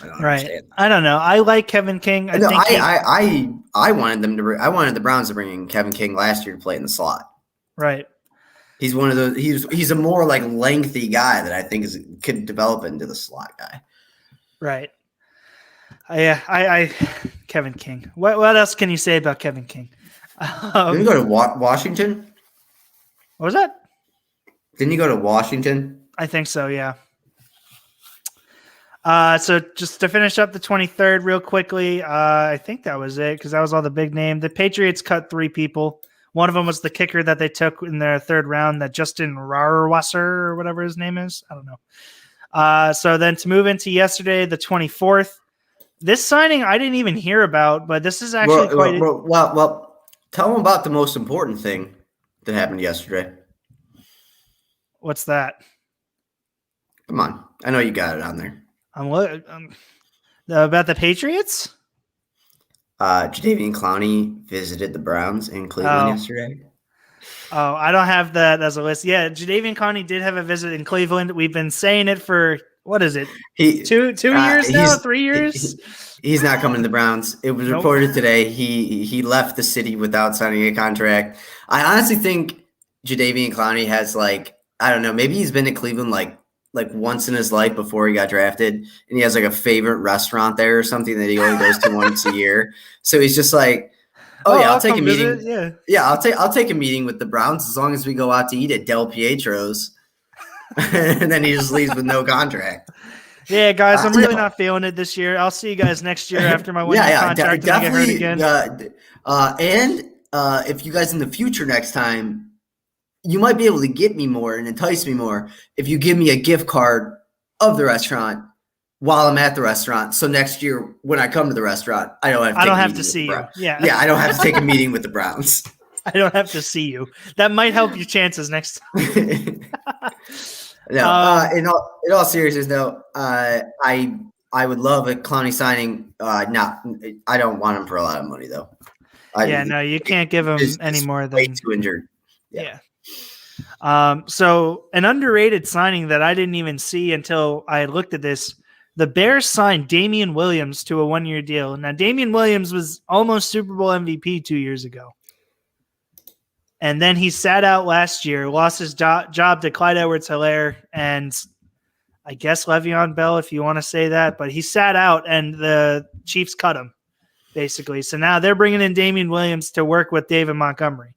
I don't understand. I don't know. I like Kevin King. I wanted them to. I wanted the Browns to bring in Kevin King last year to play in the slot. Right. He's one of those. He's a more like lengthy guy that I think could develop into the slot guy. Right. I Kevin King. What else can you say about Kevin King? Didn't you go to Washington? What was that? Didn't you go to Washington? I think so, yeah. So just to finish up the 23rd real quickly, I think that was it because that was all the big name. The Patriots cut 3 people. One of them was the kicker that they took in their 3rd round, that Justin Rarwasser or whatever his name is. I don't know. So then to move into yesterday, the 24th, this signing I didn't even hear about, but this is actually well, tell them about the most important thing that happened yesterday. What's that? Come on. I know you got it on there. About the Patriots? Jadeveon Clowney visited the Browns in Cleveland yesterday. Oh, I don't have that as a list. Yeah, Jadeveon Clowney did have a visit in Cleveland. We've been saying it for, what is it, two years now, 3 years? He's not coming to the Browns. It was reported today he left the city without signing a contract. I honestly think Jadeveon Clowney has I don't know, maybe he's been to Cleveland like once in his life before he got drafted, and he has like a favorite restaurant there or something that he only goes to once a year. So he's just like, I'll take a meeting. I'll take a meeting with the Browns as long as we go out to eat at Del Pietro's. And then he just leaves with no contract. Yeah, guys, I'm really not feeling it this year. I'll see you guys next year after my 1-year contract and I get hurt again. And if you guys in the future next time, you might be able to get me more and entice me more if you give me a gift card of the restaurant while I'm at the restaurant. So next year when I come to the restaurant, I don't have to see you. Yeah, I don't have to take a meeting with the Browns. I don't have to see you. That might help your chances next time. No, in all seriousness though, I would love a Clowney signing. I don't want him for a lot of money though. You can't give him any more than way too injured. Yeah. So an underrated signing that I didn't even see until I looked at this, the Bears signed Damien Williams to a 1-year deal. Now, Damien Williams was almost Super Bowl MVP 2 years ago. And then he sat out last year, lost his job to Clyde Edwards-Helaire and I guess Le'Veon Bell, if you want to say that. But he sat out and the Chiefs cut him, basically. So now they're bringing in Damien Williams to work with David Montgomery.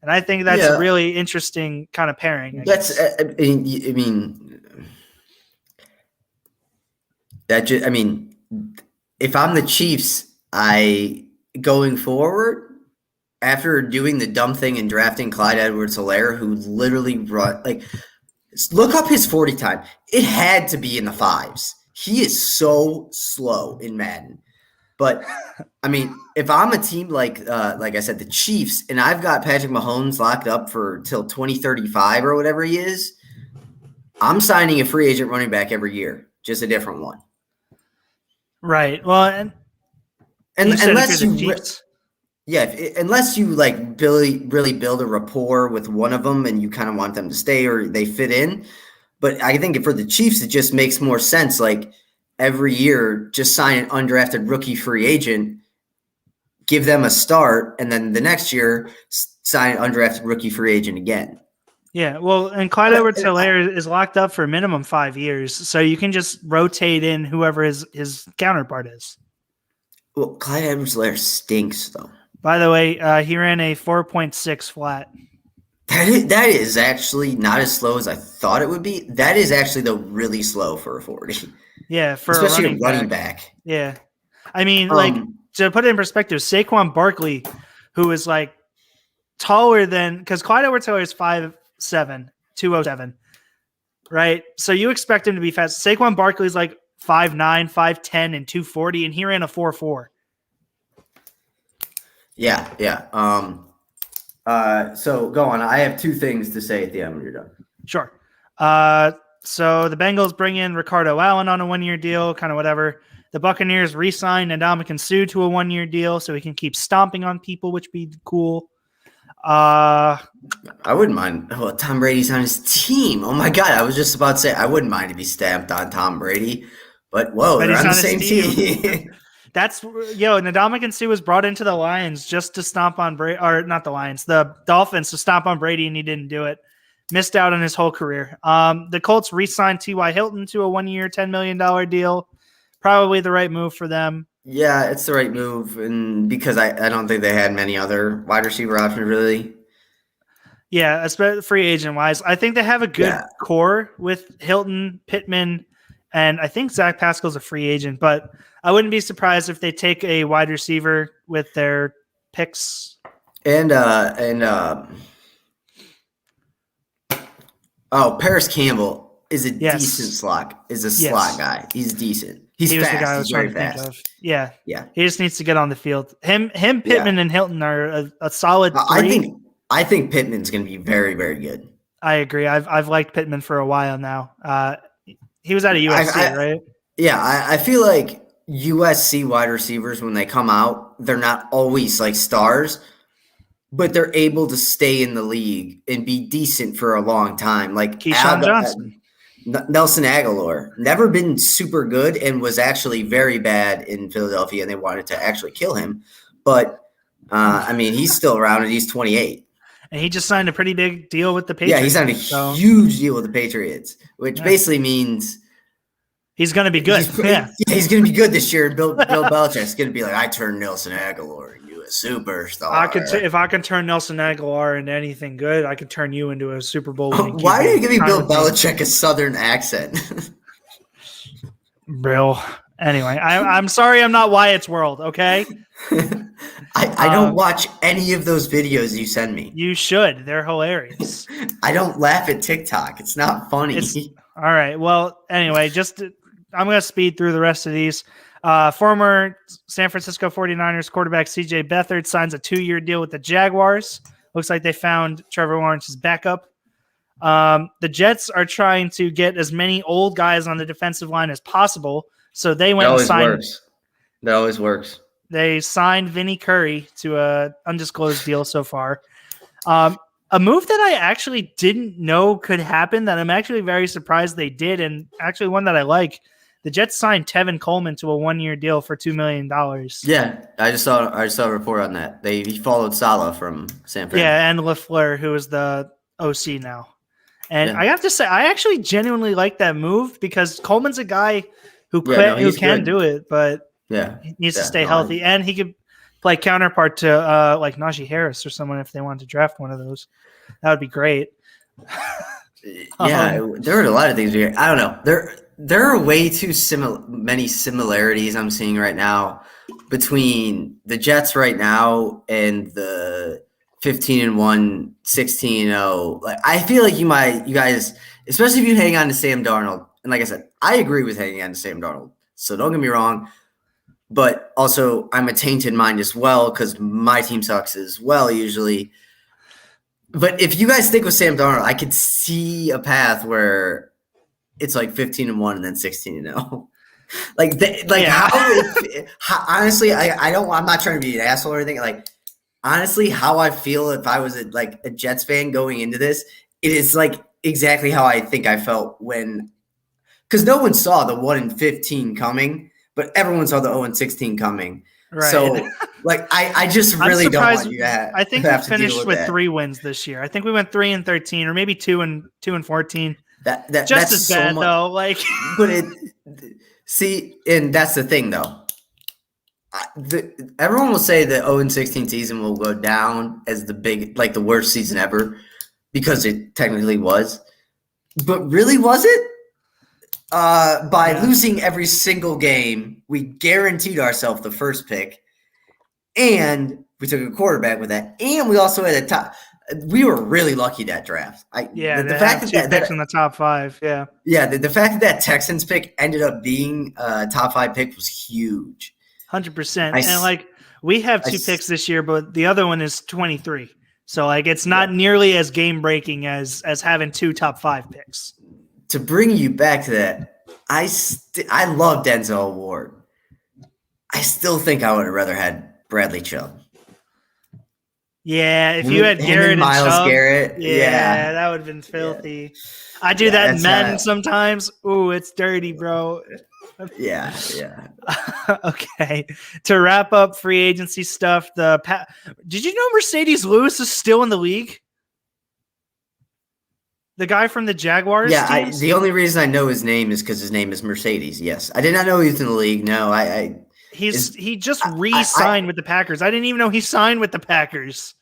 And I think that's a really interesting kind of pairing. If I'm the Chiefs, going forward, after doing the dumb thing and drafting Clyde Edwards-Helaire, who literally look up his 40 time. It had to be in the 5s. He is so slow in Madden. But I mean, if I'm a team like I said, the Chiefs, and I've got Patrick Mahomes locked up for till 2035 or whatever he is, I'm signing a free agent running back every year, just a different one. Right. Well, and unless unless you like really build a rapport with one of them and you kind of want them to stay or they fit in. But I think for the Chiefs, it just makes more sense. Like every year, just sign an undrafted rookie free agent, give them a start, and then the next year sign an undrafted rookie free agent again. Yeah, well, and Clyde Edwards-Helaire is locked up for minimum 5 years, so you can just rotate in whoever his counterpart is. Well, Clyde Edwards-Helaire stinks, though. By the way, he ran a 4.6 flat. That is actually not as slow as I thought it would be. That is actually, though, really slow for a 40. Yeah, especially a running back. Yeah. I mean, to put it in perspective, Saquon Barkley, who is like taller than – because Clyde Edwards-Helaire is 5'7", 207, right? So you expect him to be fast. Saquon Barkley is like 5'9", 5'10", and 240, and he ran a 4.4. Yeah. So go on. I have two things to say at the end when you're done. Sure. So the Bengals bring in Ricardo Allen on a 1-year deal, kind of whatever. The Buccaneers re-sign Ndamukong Suh to a 1-year deal so he can keep stomping on people, which would be cool. I wouldn't mind. Oh, Tom Brady's on his team. Oh my God. I was just about to say I wouldn't mind if he stamped on Tom Brady, but whoa, they're on the same team. That's Ndamukong Suh was brought into the Lions just to stomp on Brady, or not the Lions, the Dolphins to stomp on Brady, and he didn't do it. Missed out on his whole career. The Colts re-signed T.Y. Hilton to a 1-year, $10 million deal. Probably the right move for them. Yeah, it's the right move, and because I don't think they had many other wide receiver options really. Yeah, especially free agent wise, I think they have a good core with Hilton, Pittman, and I think Zach Pascal's a free agent. But I wouldn't be surprised if they take a wide receiver with their picks. Paris Campbell is a decent slot. Slot guy. He's decent. He's fast. The guy I was trying to think of. Yeah. He just needs to get on the field. Him, Pittman, and Hilton are a solid three. I think Pittman's going to be very, very good. I agree. I've liked Pittman for a while now. He was out of USC, right? Yeah, I feel like USC wide receivers, when they come out, they're not always like stars, but they're able to stay in the league and be decent for a long time. Like Keyshawn Johnson. Nelson Aguilar, never been super good and was actually very bad in Philadelphia, and they wanted to actually kill him. But, he's still around, and he's 28. And he just signed a pretty big deal with the Patriots. Yeah, he signed a huge deal with the Patriots, which basically means he's going to be good. He's going to be good this year. Bill Belichick's going to be like, I turned Nelson Aguilar into a superstar. If I can turn Nelson Aguilar into anything good, I can turn you into a Super Bowl. Why are you giving Bill Belichick a Southern accent? Bill. Anyway, I'm sorry I'm not Wyatt's World, okay? I don't watch any of those videos you send me. You should. They're hilarious. I don't laugh at TikTok. It's not funny. All right. Well, anyway, I'm going to speed through the rest of these. Former San Francisco 49ers quarterback CJ Beathard signs a 2-year deal with the Jaguars. Looks like they found Trevor Lawrence's backup. The Jets are trying to get as many old guys on the defensive line as possible. So they went and signed. That always works. They signed Vinny Curry to a undisclosed deal so far. A move that I actually didn't know could happen that I'm actually very surprised they did, and actually one that I like. The Jets signed Tevin Coleman to a 1-year deal for $2 million. Yeah, I just saw a report on that. He followed Saleh from San Fran. Yeah, and LaFleur, who is the OC now. And I have to say, I actually genuinely like that move because Coleman's a guy who can do it, but he needs to stay healthy, and he could play counterpart to like Najee Harris or someone if they wanted to draft one of those. That would be great. There are a lot of things here. I don't know. There are way too many similarities I'm seeing right now between the Jets right now and the 15-1, 16-0. Like, I feel like you guys, especially if you hang on to Sam Darnold. And like I said, I agree with hanging on to Sam Darnold. So don't get me wrong. But also, I'm a tainted mind as well because my team sucks as well usually. But if you guys stick with Sam Darnold, I could see a path where it's like 15-1 and then 16-0. How honestly, I'm not trying to be an asshole or anything. Like, honestly, how I feel if I was a Jets fan going into this, it is like exactly how I think I felt because no one saw the 1-15 coming, but everyone saw the 0-16 coming. Right. So, I just really don't want you to have. I think we finished with 3 wins this year. I think we went 3-13, or maybe 2-14. That's as bad though. But and that's the thing though. Everyone will say the 0-16 season will go down as the worst season ever because it technically was. But really, was it? By losing every single game, we guaranteed ourselves the first pick, and we took a quarterback with that, and we also had a top. We were really lucky that draft. The fact that picks in the top 5, the fact that Texans pick ended up being a top 5 pick was huge. 100%. And we have 2 picks this year, but the other one is 23. So it's not nearly as game breaking as having 2 top 5 picks. To bring you back to that, I love Denzel Ward. I still think I would have rather had Bradley Chubb. Yeah, if you had Garrett and Miles Chubb, Garrett, that would have been filthy. I do that in Madden sometimes. Ooh, it's dirty, bro. Yeah. Okay. To wrap up free agency stuff, did you know Mercedes Lewis is still in the league? The guy from the Jaguars? Yeah, the only reason I know his name is because his name is Mercedes. Yes, I did not know he was in the league. No, he just re-signed with the Packers. I didn't even know he signed with the Packers.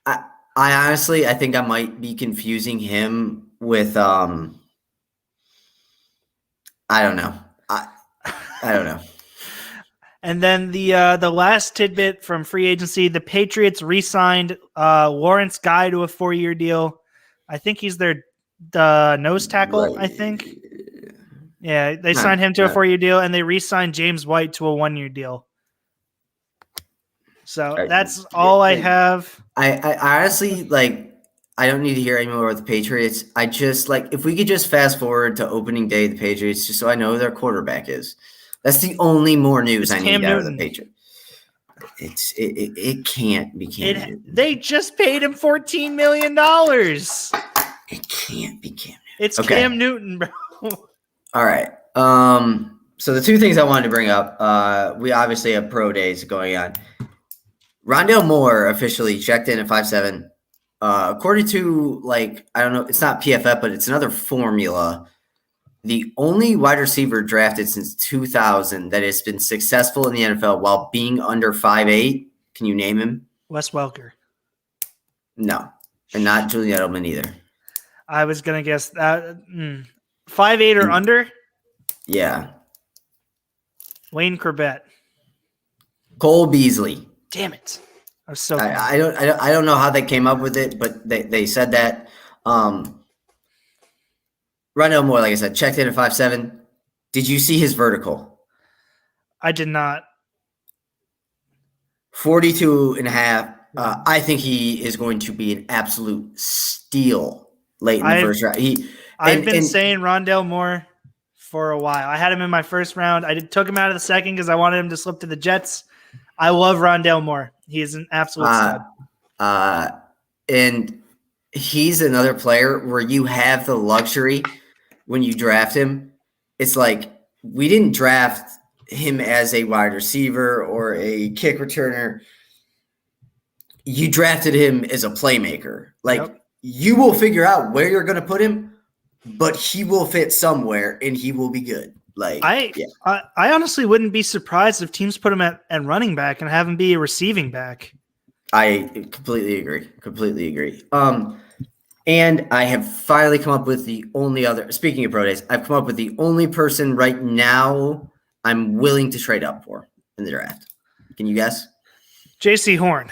I honestly, I think I might be confusing him with I don't know. I don't know. And then the last tidbit from free agency: the Patriots re-signed Lawrence Guy to a 4-year deal. I think he's their nose tackle. Right. I think. Yeah, they signed him to a 4-year deal, and they re-signed James White to a 1-year deal. So that's all I have. I honestly I don't need to hear any more about the Patriots. I just if we could just fast forward to opening day of the Patriots, just so I know who their quarterback is. That's the only more news I need out of the Patriots. It can't be Cam Newton. They just paid him $14 million. It can't be Cam Newton. It's Cam Newton, bro. All right. So the 2 things I wanted to bring up, we obviously have pro days going on. Rondale Moore officially checked in at 5'7". According to I don't know, it's not PFF, but it's another formula. The only wide receiver drafted since 2000 that has been successful in the NFL while being under 5'8". Can you name him? Wes Welker. No, and not Julian Edelman either. I was gonna guess that 5'8" or under. Yeah. Wayne Corbett. Cole Beasley. Damn it! I was so. I don't know how they came up with it, but they said that. Rondale Moore, like I said, checked in at 5'7". Did you see his vertical? I did not. 42.5. I think he is going to be an absolute steal late in the first round. I've been saying Rondale Moore for a while. I had him in my first round. I took him out of the second because I wanted him to slip to the Jets. I love Rondale Moore. He is an absolute stud. And he's another player where you have the luxury when you draft him. It's we didn't draft him as a wide receiver or a kick returner. You drafted him as a playmaker. You will figure out where you're going to put him, but he will fit somewhere and he will be good. I honestly wouldn't be surprised if teams put him at running back and have him be a receiving back. I completely agree. And I have finally come up with the only other, speaking of pro days, I've come up with the only person right now I'm willing to trade up for in the draft. Can you guess? J.C. Horn.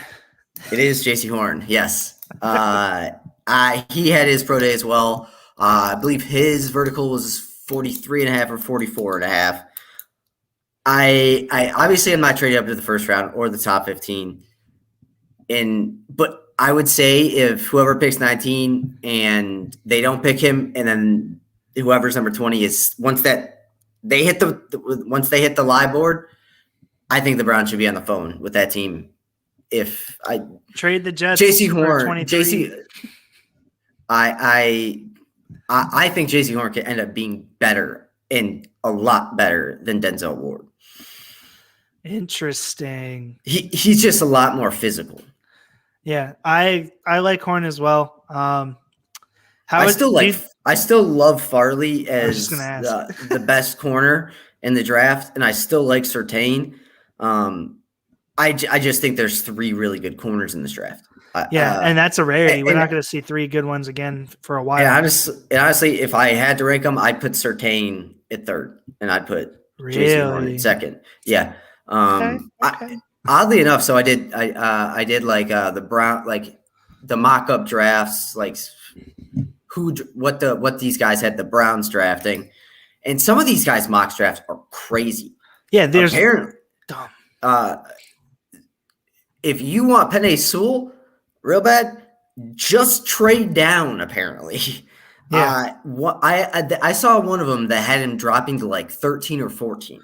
It is J.C. Horn. Yes. He had his pro day as well. I believe his vertical was 43.5 or 44.5. I obviously am not trading up to the first round or the top 15. But I would say if whoever picks 19 and they don't pick him, and then whoever's number 20 is once they hit the live board, I think the Browns should be on the phone with that team. If I trade the Jets, J.C. Horn, I think J.C. Horn could end up being better and a lot better than Denzel Ward. Interesting. He's just a lot more physical. Yeah, I like Horn as well. I still love Farley as the best corner in the draft, and I still like Surtain. I just think there's 3 really good corners in this draft. And that's a rarity. We're not going to see 3 good ones again for a while. And honestly, if I had to rank them, I'd put Surtain at 3rd, and I'd put J.C. Horn at 2nd. Yeah. Okay. Oddly enough, so I did like the Brown, like the mock-up drafts, like what these guys had the Browns drafting, and some of these guys' mock drafts are crazy. Yeah, there's dumb. If you want Penei Sewell real bad, just trade down. Apparently, yeah. I saw one of them that had him dropping to like 13 or 14.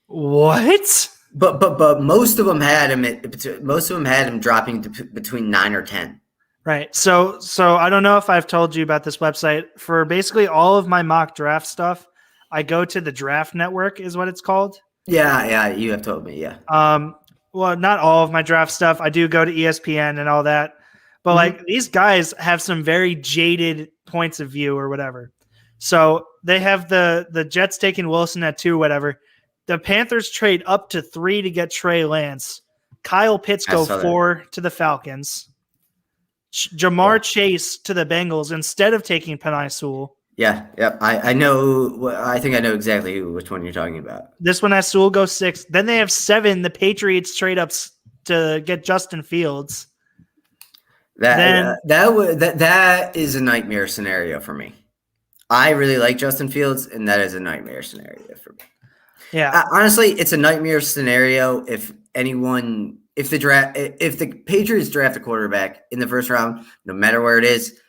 What? But most of them had him dropping to between 9 or 10. Right. So I don't know if I've told you about this website. For basically all of my mock draft stuff, I go to the Draft Network, is what it's called. Yeah, you have told me. Yeah. Well, not all of my draft stuff. I do go to ESPN and all that. But like these guys have some very jaded points of view or whatever. So they have the Jets taking Wilson at 2, whatever. The Panthers trade up to 3 to get Trey Lance. Kyle Pitts go 4 to the Falcons. Jamar Chase to the Bengals instead of taking Penei Sewell. Yeah. I know. I think I know exactly which one you're talking about. This one has Sewell go 6. Then they have 7. The Patriots trade up to get Justin Fields. That is a nightmare scenario for me. I really like Justin Fields, and that is a nightmare scenario for me. Yeah. Honestly, it's a nightmare scenario if the Patriots draft a quarterback in the first round, no matter where it is.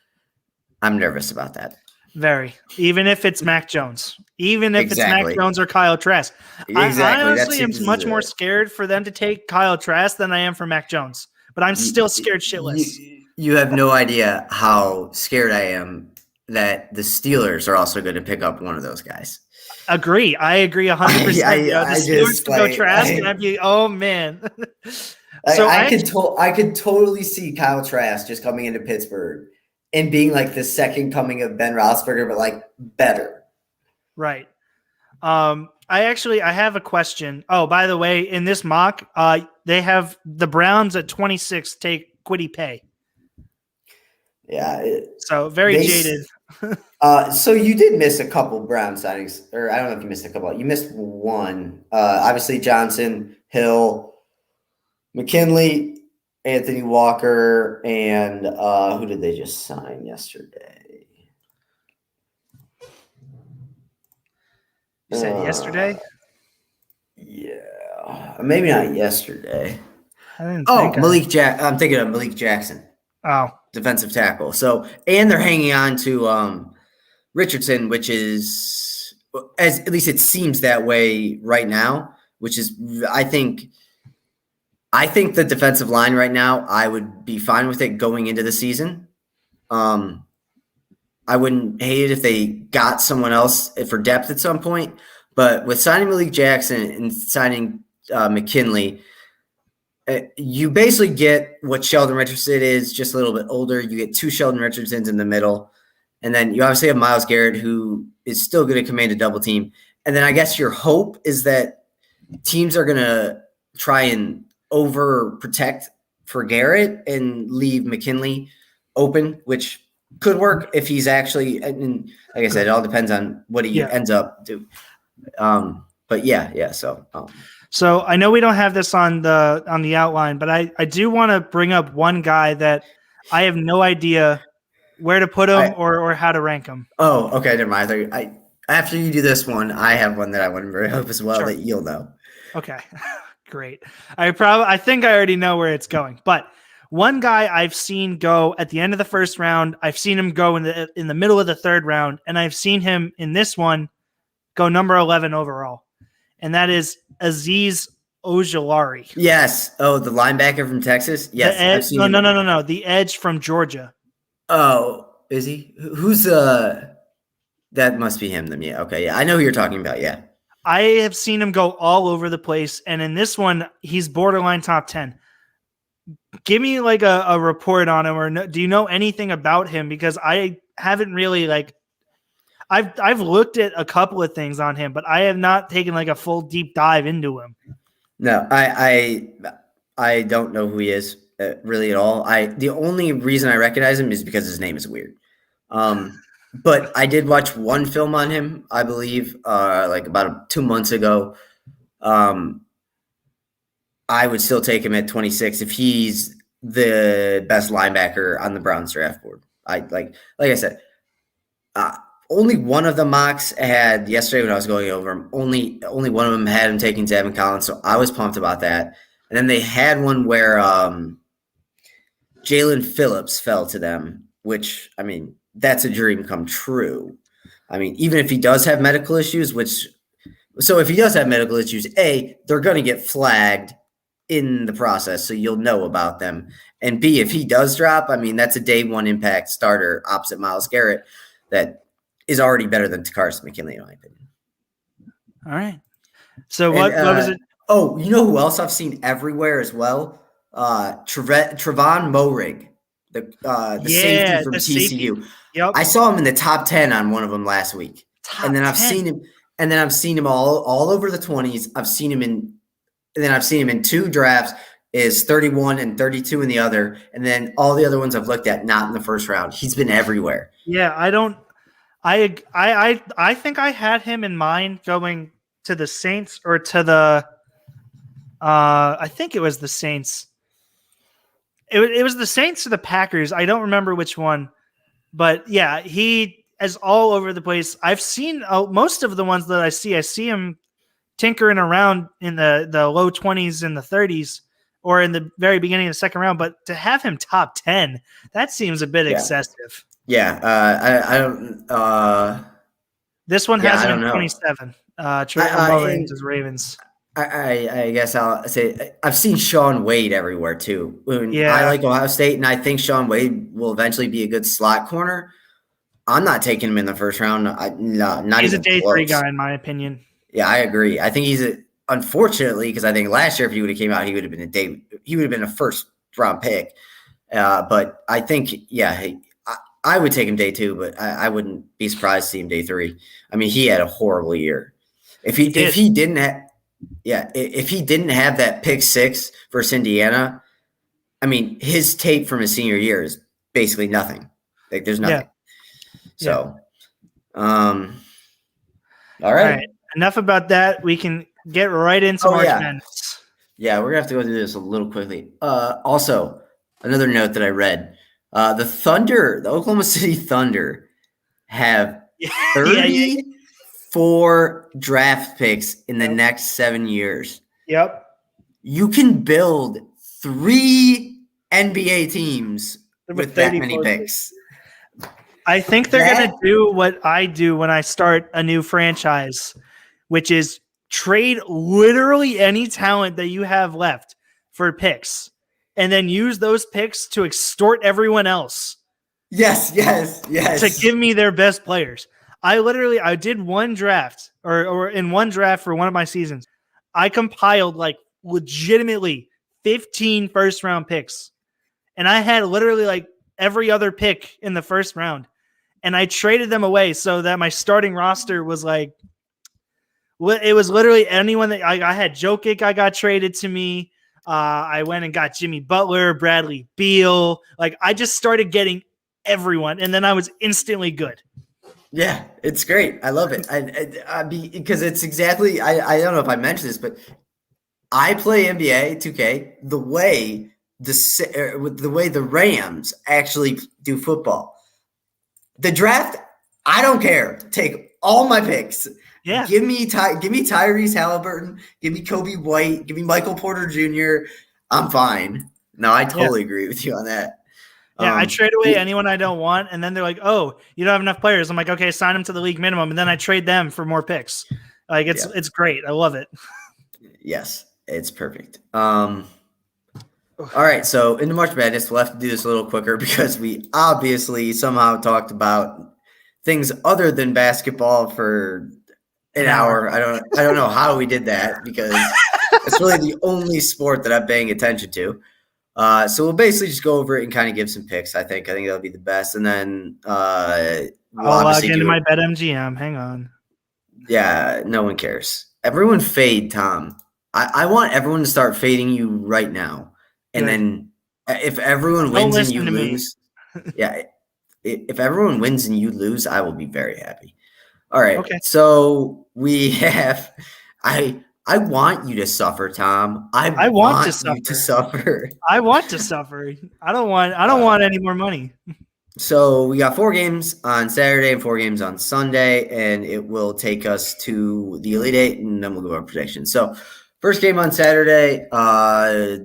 I'm nervous about that. Very. Even if it's Mac Jones. Even if it's Mac Jones or Kyle Trask. Exactly. I honestly am much more scared for them to take Kyle Trask than I am for Mac Jones. But I'm still scared shitless. You have no idea how scared I am that the Steelers are also going to pick up one of those guys. Agree. I agree 100%. The Steelers to go Trask, and I'd be, oh, man. I could totally see Kyle Trask just coming into Pittsburgh and being like the second coming of Ben Roethlisberger, but like better. Right. I have a question. Oh, by the way, in this mock, they have the Browns at 26 take Kwity Paye. Yeah. So very jaded. So you did miss a couple Brown signings, or I don't know if you missed a couple. You missed one. Obviously Johnson, Hill, McKinley, Anthony Walker, and who did they just sign yesterday? You said yesterday? Yeah. Maybe not yesterday. I'm thinking of Malik Jackson. Oh. Defensive tackle. So, and they're hanging on to Richardson, which is, at least it seems that way right now, which is, I think the defensive line right now, I would be fine with it going into the season. I wouldn't hate it if they got someone else for depth at some point, but with signing Malik Jackson and signing McKinley, you basically get what Sheldon Richardson is, just a little bit older. You get 2 Sheldon Richardsons in the middle. And then you obviously have Myles Garrett, who is still going to command a double team. And then I guess your hope is that teams are going to try and overprotect for Garrett and leave McKinley open, which could work if he's actually, and like I said, it all depends on what he ends up doing. But yeah. So I know we don't have this on the outline, but I do want to bring up one guy that I have no idea where to put him or how to rank him. Oh, okay, never mind. After you do this one, I have one that I want to bring up as well that you'll know. Okay, great. I think I already know where it's going, but one guy I've seen go at the end of the first round, I've seen him go in the middle of the third round, and I've seen him in this one go number 11 overall, and that is Azeez Ojulari. Yes. Oh, the linebacker from Texas. Yes, I've seen him. No. The edge from Georgia. Oh, is he? Who's that must be him then. Yeah. Okay. Yeah. I know who you're talking about. Yeah. I have seen him go all over the place. And in this one, he's borderline top 10. Give me like a report on him, or do you know anything about him? Because I haven't really I've looked at a couple of things on him, but I have not taken like a full deep dive into him. No, I don't know who he is really at all. The only reason I recognize him is because his name is weird. But I did watch one film on him, I believe, like about 2 months ago. I would still take him at 26 if he's the best linebacker on the Browns draft board. Like I said, only one of the mocks had yesterday when I was going over him. Only one of them had him taking Davin Collins, so I was pumped about that. And then they had one where Jalen Phillips fell to them, which, I mean, that's a dream come true. I mean, even if he does have medical issues, so if he does have medical issues, A, they're going to get flagged in the process, so you'll know about them. And B, if he does drop, I mean, that's a day one impact starter opposite Myles Garrett that is already better than Carson McKinley, in my opinion. All right. So what was it? Oh, you know who else I've seen everywhere as well? Trevon Moehrig, the safety from TCU. Safety. Yep. I saw him in the top 10 on one of them last week. I've seen him all over the 20s. I've seen him in 2 drafts, is 31 and 32 in the other, and then all the other ones I've looked at not in the first round. He's been everywhere. Yeah, I think I had him in mind going to the Saints or to the I think it was the Saints. It was the Saints or the Packers. I don't remember which one. But yeah, he is all over the place. I've seen most of the ones that I see him tinkering around in the low 20s and the 30s or in the very beginning of the second round. But to have him top 10, that seems a bit excessive. Yeah, I don't. This one has him in 27. Ravens. I guess I'll say I've seen Sean Wade everywhere too. I like Ohio State, and I think Sean Wade will eventually be a good slot corner. I'm not taking him in the first round. He's a day 3 guy, in my opinion. Yeah, I agree. I think unfortunately, because I think last year if he would have came out, he would have been a first round pick. But I think, I would take him day 2, but I wouldn't be surprised to see him day 3. I mean, he had a horrible year. If he didn't have that pick 6 versus Indiana, I mean, his tape from his senior year is basically nothing. Like, there's nothing. So, all right. Enough about that. We can get right into March Madness. Yeah, we're gonna have to go through this a little quickly. Also, another note that I read: the Oklahoma City Thunder, have 34 draft picks in the next 7 years. Yep. You can build 3 NBA teams with that many picks. I think they're going to do what I do when I start a new franchise, which is trade literally any talent that you have left for picks and then use those picks to extort everyone else. Yes. To give me their best players. I did one draft or in one draft for one of my seasons. I compiled like legitimately 15 first round picks. And I had literally like every other pick in the first round. And I traded them away so that my starting roster was like, it was literally anyone that I had. Jokic, I got traded to me. I went and got Jimmy Butler, Bradley Beal. Like I just started getting everyone, and then I was instantly good. Yeah, it's great. I love it. Because it's exactly. I don't know if I mentioned this, but I play NBA 2K the way the Rams actually do football. The draft, I don't care. Take all my picks. Yeah. Give me Tyrese Halliburton. Give me Kobe White. Give me Michael Porter Jr. I'm fine. No, I totally agree with you on that. Yeah, I trade away anyone I don't want, and then they're like, "Oh, you don't have enough players." I'm like, "Okay, sign them to the league minimum," and then I trade them for more picks. Like it's great. I love it. Yes, it's perfect. All right, so into March Madness, we'll have to do this a little quicker because we obviously somehow talked about things other than basketball for an hour. I don't know how we did that because it's really the only sport that I'm paying attention to. So we'll basically just go over it and kind of give some picks. I think that'll be the best, and then we'll I'll log into my BetMGM. Hang on. Yeah, no one cares. Everyone fade Tom. I want everyone to start fading you right now, and then if everyone wins and you lose, if everyone wins and you lose, I will be very happy. All right. Okay. So we have I want you to suffer, Tom. I want you to suffer. I want to suffer. I don't want any more money. So we got 4 games on Saturday and 4 games on Sunday, and it will take us to the Elite Eight, and then we'll go over predictions. So first game on Saturday, I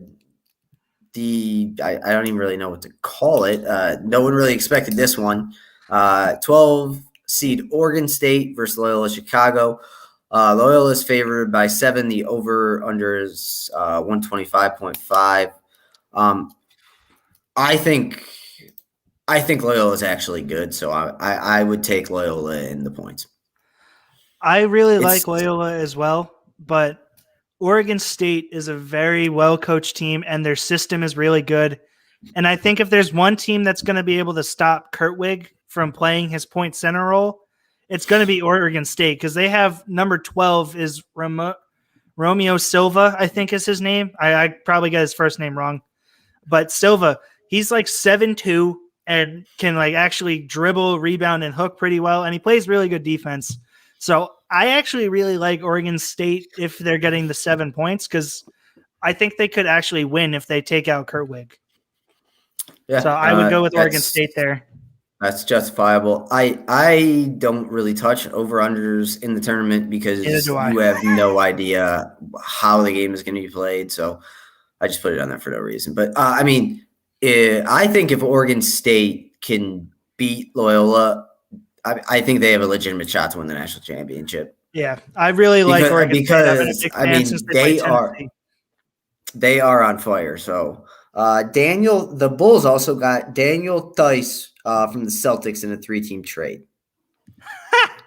don't even really know what to call it. No one really expected this one. 12 seed Oregon State versus Loyola Chicago. Loyola is favored by 7. The over/under is 125.5. I think Loyola is actually good, so I would take Loyola in the points. I really like Loyola as well, but Oregon State is a very well-coached team, and their system is really good. And I think if there's one team that's going to be able to stop Kurtwig from playing his point center role, it's going to be Oregon State because they have number 12 is Romeo Silva, I think is his name. I probably got his first name wrong. But Silva, he's like 7'2", and can like actually dribble, rebound, and hook pretty well. And he plays really good defense. So I actually really like Oregon State if they're getting the 7 points because I think they could actually win if they take out Kurtwig. Yeah, so I would go with Oregon State there. That's justifiable. I don't really touch over-unders in the tournament because you have no idea how the game is going to be played. So I just put it on there for no reason. But, I mean, I think if Oregon State can beat Loyola, I think they have a legitimate shot to win the national championship. Yeah, I really like Oregon State. Because, I mean, they are on fire. So the Bulls also got Daniel Theis from the Celtics in a 3-team trade.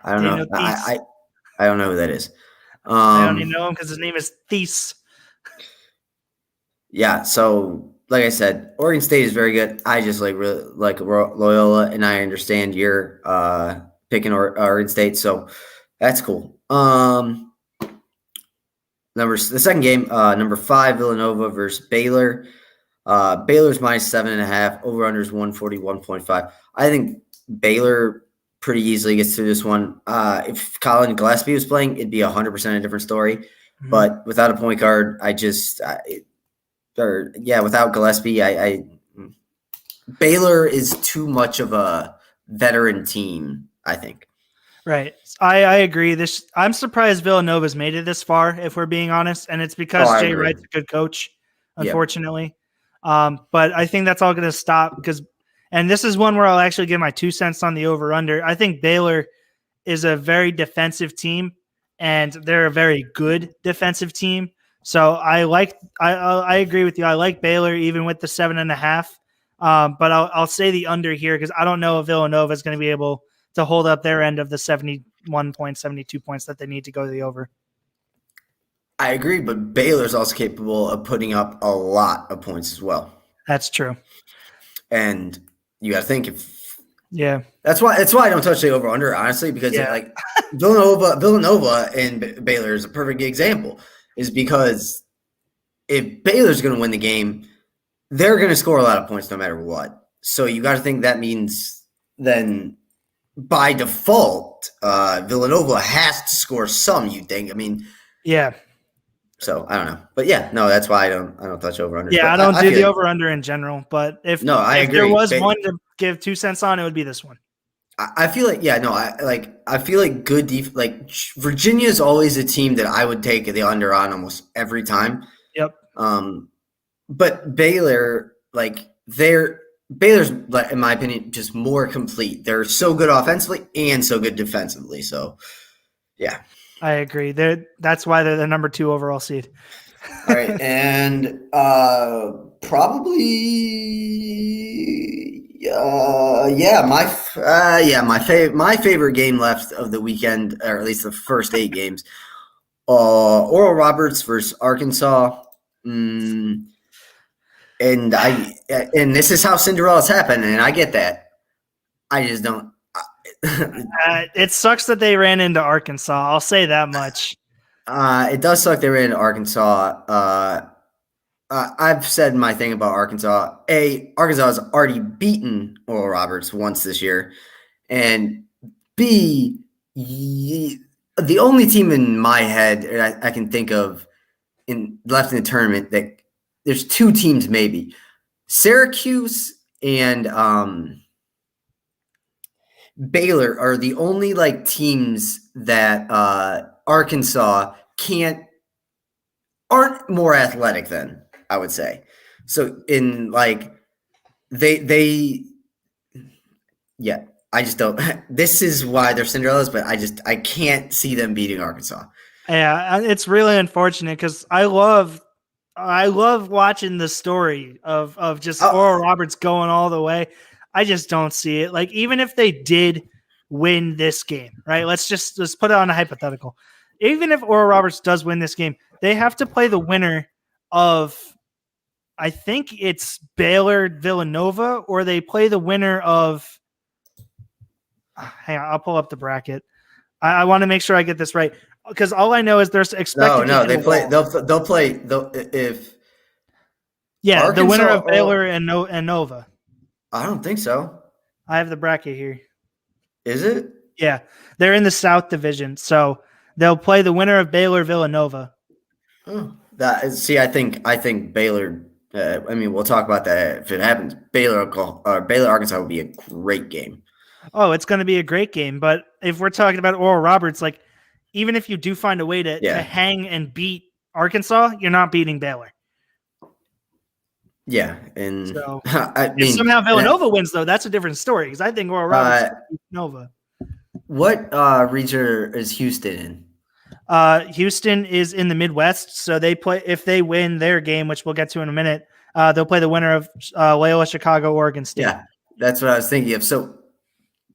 I don't know. I don't know who that is. I only know him because his name is Theis. Yeah, so like I said, Oregon State is very good. I just really like Loyola, and I understand you're picking Oregon State, so that's cool. The second game, number 5 Villanova versus Baylor. Baylor's minus 7.5. Over under is 141.5. I think Baylor pretty easily gets through this one. If Colin Gillespie was playing, it'd be 100% a different story. Mm-hmm. But without a point guard, without Gillespie, Baylor is too much of a veteran team, I think. Right. I agree. I'm surprised Villanova's made it this far, if we're being honest, and it's because Jay Wright's a good coach, unfortunately. Yep. But I think that's all going to stop and this is one where I'll actually give my 2 cents on the over/under. I think Baylor is a very defensive team, and they're a very good defensive team. So I agree with you. I like Baylor even with the 7.5. But I'll say the under here because I don't know if Villanova is going to be able to hold up their end of the 71 points, 72 points that they need to go to the over. I agree, but Baylor's also capable of putting up a lot of points as well. That's true. And you got to think that's why I don't touch the over under, honestly, because like Villanova and Baylor is a perfect example. Is because if Baylor's going to win the game, they're going to score a lot of points no matter what. So you got to think that means then by default, Villanova has to score some, you think. I mean, yeah. So I don't know, but yeah, no, that's why I don't touch over under. Yeah, I don't do the over under in general, but if I agree. there was one to give 2 cents on, it would be this one. I feel like I feel like Virginia is always a team that I would take the under on almost every time. Yep. But Baylor, Baylor's, in my opinion, just more complete. They're so good offensively and so good defensively. So, yeah. I agree. That's why they're the number 2 overall seed. All right, and probably, my favorite game left of the weekend, or at least the first 8 games, Oral Roberts versus Arkansas. And this is how Cinderella's happen, and I get that. I just don't. It sucks that they ran into Arkansas. I'll say that much. It does suck they ran into Arkansas. I've said my thing about Arkansas. Arkansas has already beaten Oral Roberts once this year, and B, the only team in my head I can think of left in the tournament that there's 2 teams maybe, Syracuse and Baylor are the only teams that Arkansas aren't more athletic than, I would say. So in I just don't. This is why they're Cinderellas, but I can't see them beating Arkansas. Yeah, it's really unfortunate because I love watching the story of just Oral Roberts going all the way. I just don't see it. Even if they did win this game, right? Let's put it on a hypothetical. Even if Oral Roberts does win this game, they have to play the winner of, I think it's Baylor Villanova, or they play the winner of. Hang on, I'll pull up the bracket. I want to make sure I get this right, because all I know is there's expected. No, they play. They'll play. If Arkansas, the winner of Baylor and Nova. I don't think so. I have the bracket here. Is it? Yeah, they're in the South Division, so they'll play the winner of Baylor Villanova. Oh, I think Baylor. We'll talk about that if it happens. Baylor Arkansas would be a great game. Oh, it's going to be a great game. But if we're talking about Oral Roberts, even if you do find a way to hang and beat Arkansas, you're not beating Baylor. Yeah, and so, if somehow Villanova wins, though, that's a different story, because I think Oral Roberts beats Nova. What region is Houston in? Houston is in the Midwest, so they play. If they win their game, which we'll get to in a minute, they'll play the winner of Loyola Chicago, Oregon State. Yeah, that's what I was thinking of. So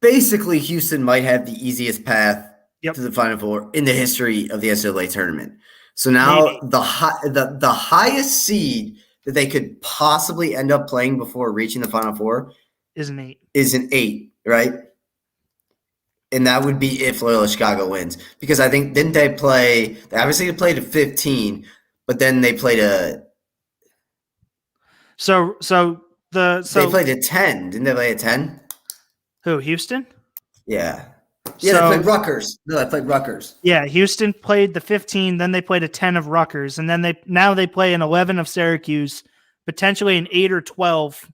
basically, Houston might have the easiest path to the Final Four in the history of the NCAA tournament. So now the highest seed that they could possibly end up playing before reaching the Final Four is an 8. Is an 8, right? And that would be if Loyola Chicago wins. Because I think, didn't they play – they obviously played a 15, but then they played a – So they played a 10. Didn't they play a 10? Who, Houston? Yeah. Yeah, they played Rutgers. No, they played Rutgers. Yeah, Houston played the 15, then they played a 10 of Rutgers, and then they play an 11 of Syracuse, potentially an 8 or 12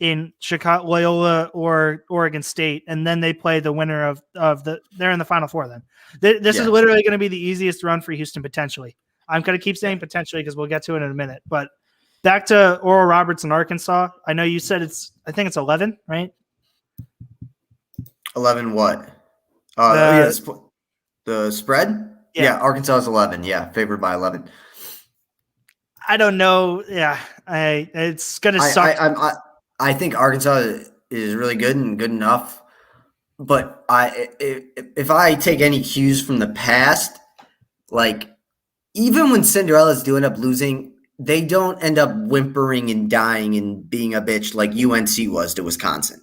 in Chicago, Loyola, or Oregon State, and then they play the winner of they're in the Final Four then. This is literally going to be the easiest run for Houston, potentially. I'm going to keep saying potentially because we'll get to it in a minute. But back to Oral Roberts and Arkansas. I know you said I think it's 11, right? 11 what? The spread? Yeah, Arkansas is 11. Yeah, favored by 11. I don't know. Yeah, it's going to suck. I think Arkansas is really good and good enough. But if I take any cues from the past, even when Cinderella's do end up losing, they don't end up whimpering and dying and being a bitch like UNC was to Wisconsin.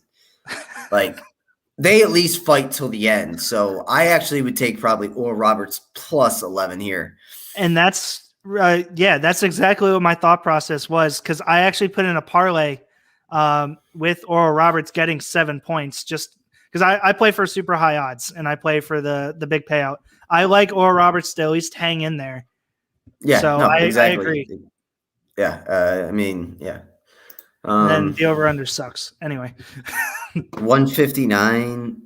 They at least fight till the end. So I actually would take probably Oral Roberts plus 11 here. And that's exactly what my thought process was, because I actually put in a parlay with Oral Roberts getting 7 points, just because I play for super high odds and I play for the big payout. I like Oral Roberts to at least hang in there. Yeah, So no, I exactly. agree. Yeah, I mean, yeah. And then the over under sucks. Anyway, 159.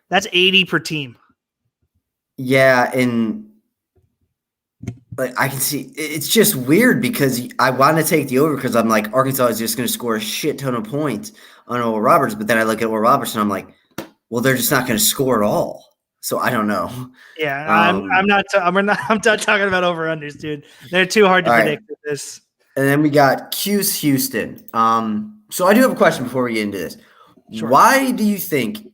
that's 80 per team. Yeah, and like I can see it's just weird because I want to take the over because I'm like Arkansas is just going to score a shit ton of points on Oral Roberts, but then I look at Oral Roberts and I'm like, well, they're just not going to score at all. So I don't know. Yeah, I'm not I'm not talking about over unders, dude. They're too hard to predict with this. And then we got Q's Houston. So I do have a question before we get into this. Sure. Why do you think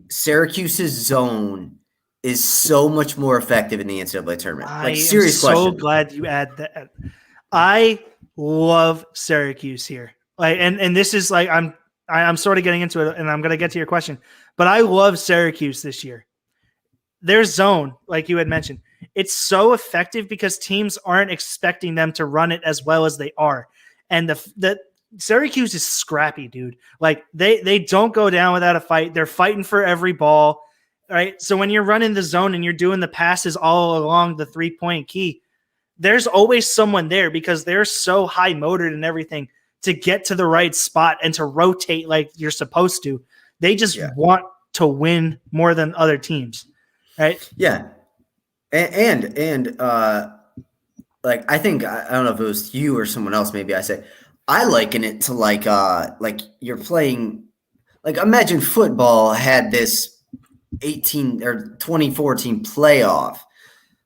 Syracuse's zone is so much more effective in the NCAA tournament? Like, serious question. I'm so glad you add that. I love Syracuse here. Like, and this is like I'm sort of getting into it, and I'm going to get to your question. But I love Syracuse this year. Their zone, like you had mentioned, it's so effective because teams aren't expecting them to run it as well as they are. And the Syracuse is scrappy, dude. Like they don't go down without a fight. They're fighting for every ball, right? So when you're running the zone and you're doing the passes all along the 3-point key, there's always someone there because they're so high motored and everything to get to the right spot and to rotate like you're supposed to. They just want to win more than other teams, right? Yeah. And like I think I don't know if it was you or someone else. Maybe I said I liken it to like you're playing. Like imagine football had this 18 or 2014 playoff.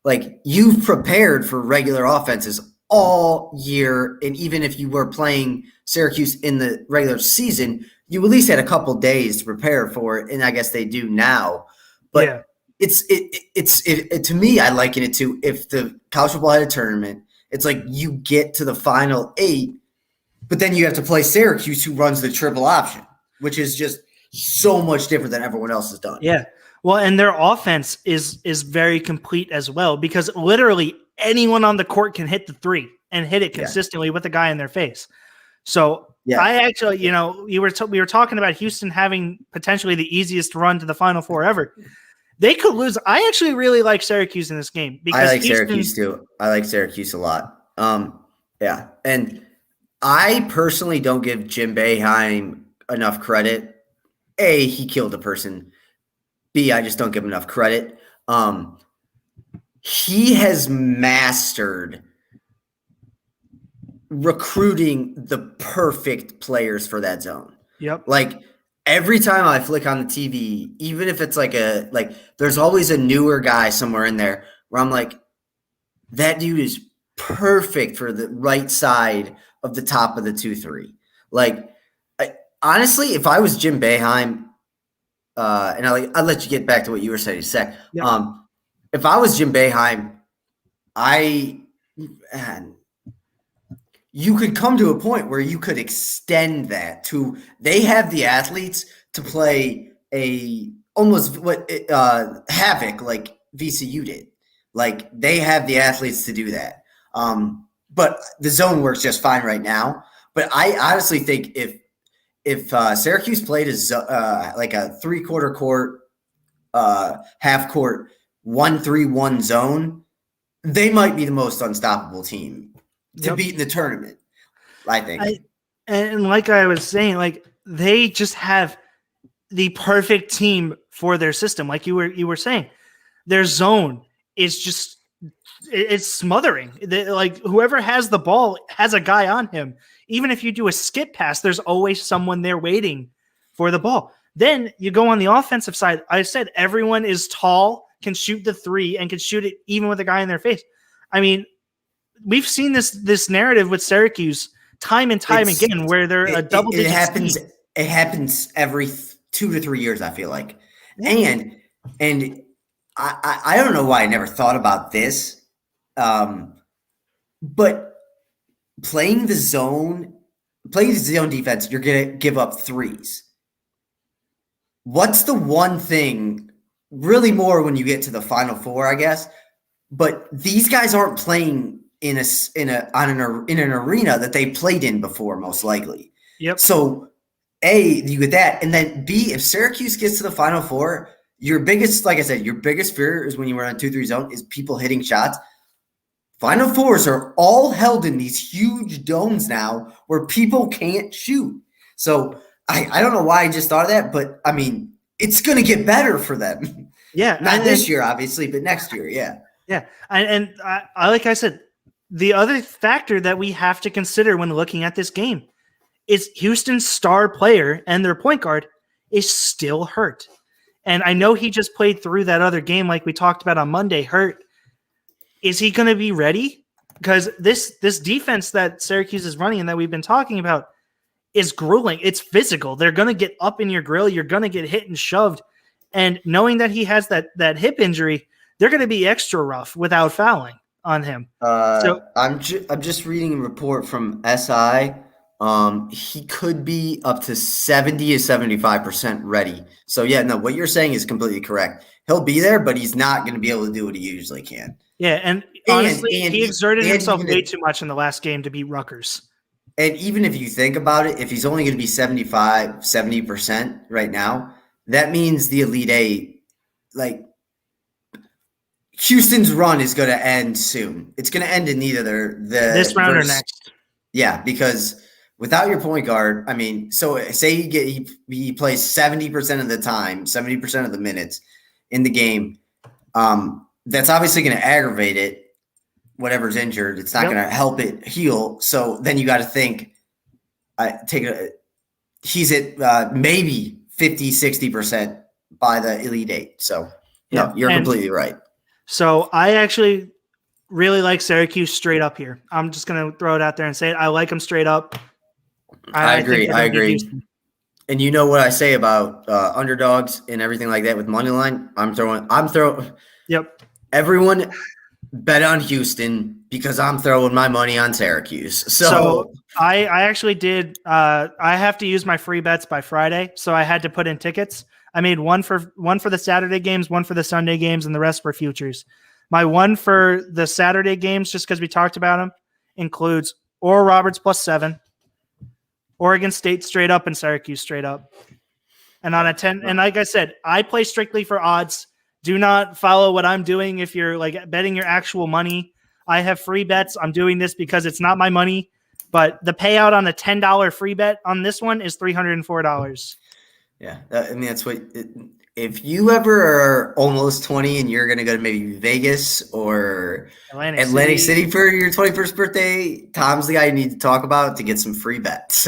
Like you've prepared for regular offenses all year, and even if you were playing Syracuse in the regular season, you at least had a couple days to prepare for it, and I guess they do now. But it's to me, I liken it to if the college football had a tournament. It's like you get to the final 8, but then you have to play Syracuse, who runs the triple option, which is just so much different than everyone else has done. Yeah. Well, and their offense is very complete as well because literally anyone on the court can hit the 3 and hit it consistently with a guy in their face. So I actually, we were talking about Houston having potentially the easiest run to the Final Four ever. They could lose. I actually really like Syracuse in this game because I like Syracuse too. I like Syracuse a lot. Yeah, and I personally don't give Jim Boeheim enough credit. A, he killed a person. B, I just don't give him enough credit. He has mastered recruiting the perfect players for that zone. Yep. Like every time I flick on the TV, even if it's there's always a newer guy somewhere in there where I'm like, that dude is perfect for the right side of the top of the 2-3. Like, honestly, if I was Jim Boeheim, and I'll let you get back to what you were saying in a sec. Yep. If I was Jim Boeheim, you could come to a point where you could extend that to they have the athletes to play a almost what havoc like VCU did. Like they have the athletes to do that. But the zone works just fine right now. But I honestly think if Syracuse played like a 3/4 court, half court, 1-3-1 zone, they might be the most unstoppable team to beat in the tournament, I think. And like I was saying, like they just have the perfect team for their system. Like you were saying, their zone is just it's smothering. Like whoever has the ball has a guy on him. Even if you do a skip pass, there's always someone there waiting for the ball. Then you go on the offensive side. I said everyone is tall, can shoot the 3, and can shoot it even with a guy in their face. I mean, we've seen this narrative with Syracuse time and time again where they're a double-digit team. It happens every 2 to 3 years, I feel like. Yeah. And I don't know why I never thought about this, but playing the zone defense, you're going to give up 3s. What's the one thing, really more when you get to the Final Four, I guess, but these guys aren't playing in an arena that they played in before, most likely. Yep. So, A, you get that, and then B, if Syracuse gets to the Final Four, your biggest fear is when you were on a 2-3 zone is people hitting shots. Final Fours are all held in these huge domes now where people can't shoot. So I don't know why I just thought of that, but I mean, it's going to get better for them. Yeah. Not this year, obviously, but next year. Yeah. Yeah. And I like I said, the other factor that we have to consider when looking at this game is Houston's star player and their point guard is still hurt. And I know he just played through that other game like we talked about on Monday, hurt. Is he going to be ready? Because this defense that Syracuse is running and that we've been talking about is grueling. It's physical. They're going to get up in your grill. You're going to get hit and shoved. And knowing that he has that hip injury, they're going to be extra rough without fouling on him. So I'm just reading a report from SI. He could be up to 70 to 75% ready. So yeah, no, what you're saying is completely correct. He'll be there, but he's not going to be able to do what he usually can. Yeah, and honestly, he exerted himself way too much in the last game to beat Rutgers. And even if you think about it, if he's only going to be 70% right now, that means the Elite Eight, like Houston's run is going to end soon. It's going to end in either this round or next. Yeah, because without your point guard, I mean, so say he plays 70% of the time, 70% of the minutes in the game. That's obviously going to aggravate it. Whatever's injured, it's not going to help it heal. So then you got to think, he's at maybe 50, 60% by the Elite Eight. So no, you're completely right. So I actually really like Syracuse straight up here. I'm just going to throw it out there and say it. I like them straight up. I agree. And you know what I say about underdogs and everything like that with money line? I'm throwing. Yep. Everyone bet on Houston because I'm throwing my money on Syracuse. So I actually did. I have to use my free bets by Friday, so I had to put in tickets. I made one for the Saturday games, one for the Sunday games, and the rest were futures. My one for the Saturday games, just because we talked about them, includes Oral Roberts +7, Oregon State straight up, and Syracuse straight up. And on a 10, and like I said, I play strictly for odds. Do not follow what I'm doing if you're like betting your actual money. I have free bets. I'm doing this because it's not my money, but the payout on the $10 free bet on this one is $304. Yeah, I mean, that's what if you ever are almost 20 and you're going to go to maybe Vegas or Atlantic City for your 21st birthday, Tom's the guy you need to talk about to get some free bets.